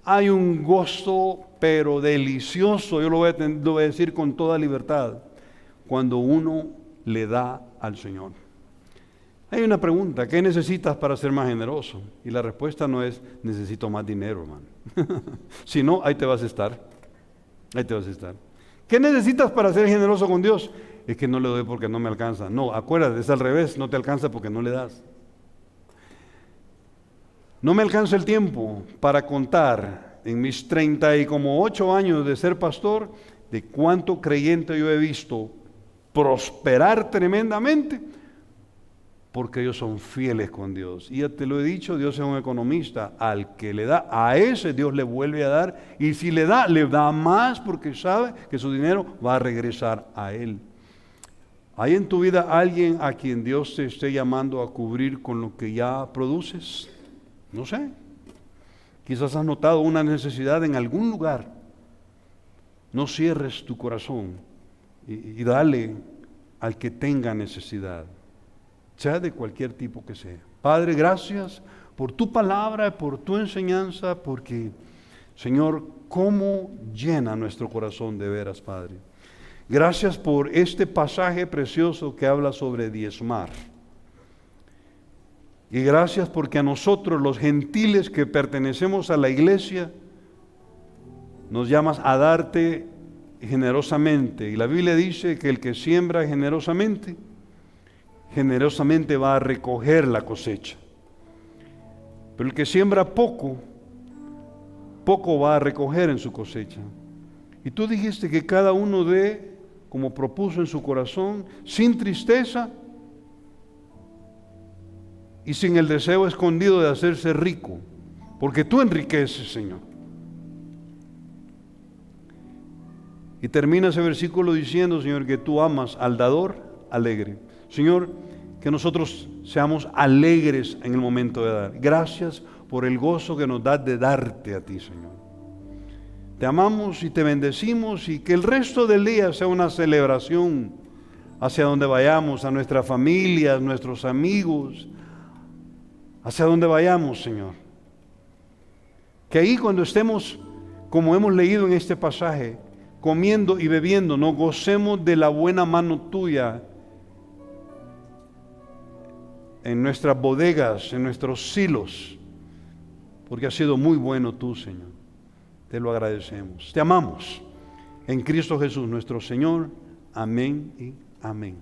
hay un gozo, pero delicioso, yo lo voy a decir con toda libertad, cuando uno le da al Señor. Hay una pregunta, ¿qué necesitas para ser más generoso? Y la respuesta no es, necesito más dinero, hermano. Si no, ahí te vas a estar. Ahí te vas a estar. ¿Qué necesitas para ser generoso con Dios? Es que no le doy porque no me alcanza. No, acuérdate, es al revés, no te alcanza porque no le das. No me alcanza el tiempo para contar en mis 38 años de ser pastor de cuánto creyente yo he visto prosperar tremendamente porque ellos son fieles con Dios. Y ya te lo he dicho, Dios es un economista. Al que le da, a ese Dios le vuelve a dar. Y si le da más porque sabe que su dinero va a regresar a él. ¿Hay en tu vida alguien a quien Dios te esté llamando a cubrir con lo que ya produces? No sé. Quizás has notado una necesidad en algún lugar. No cierres tu corazón y dale al que tenga necesidad, sea de cualquier tipo que sea. Padre, gracias por tu palabra, por tu enseñanza, porque, Señor, cómo llena nuestro corazón de veras, Padre. Gracias por este pasaje precioso que habla sobre diezmar. Y gracias porque a nosotros, los gentiles que pertenecemos a la iglesia, nos llamas a darte generosamente. Y la Biblia dice que el que siembra generosamente, generosamente va a recoger la cosecha. Pero el que siembra poco, poco va a recoger en su cosecha. Y tú dijiste que cada uno dé como propuso en su corazón, sin tristeza y sin el deseo escondido de hacerse rico, porque tú enriqueces, Señor. Y termina ese versículo diciendo, Señor, que tú amas al dador alegre. Señor, que nosotros seamos alegres en el momento de dar. Gracias por el gozo que nos das de darte a ti, Señor. Te amamos y te bendecimos, y que el resto del día sea una celebración hacia donde vayamos, a nuestra familia, a nuestros amigos, hacia donde vayamos, Señor. Que ahí cuando estemos, como hemos leído en este pasaje, comiendo y bebiendo, nos gocemos de la buena mano tuya en nuestras bodegas, en nuestros silos, porque has sido muy bueno tú, Señor. Te lo agradecemos. Te amamos. En Cristo Jesús, nuestro Señor. Amén y Amén.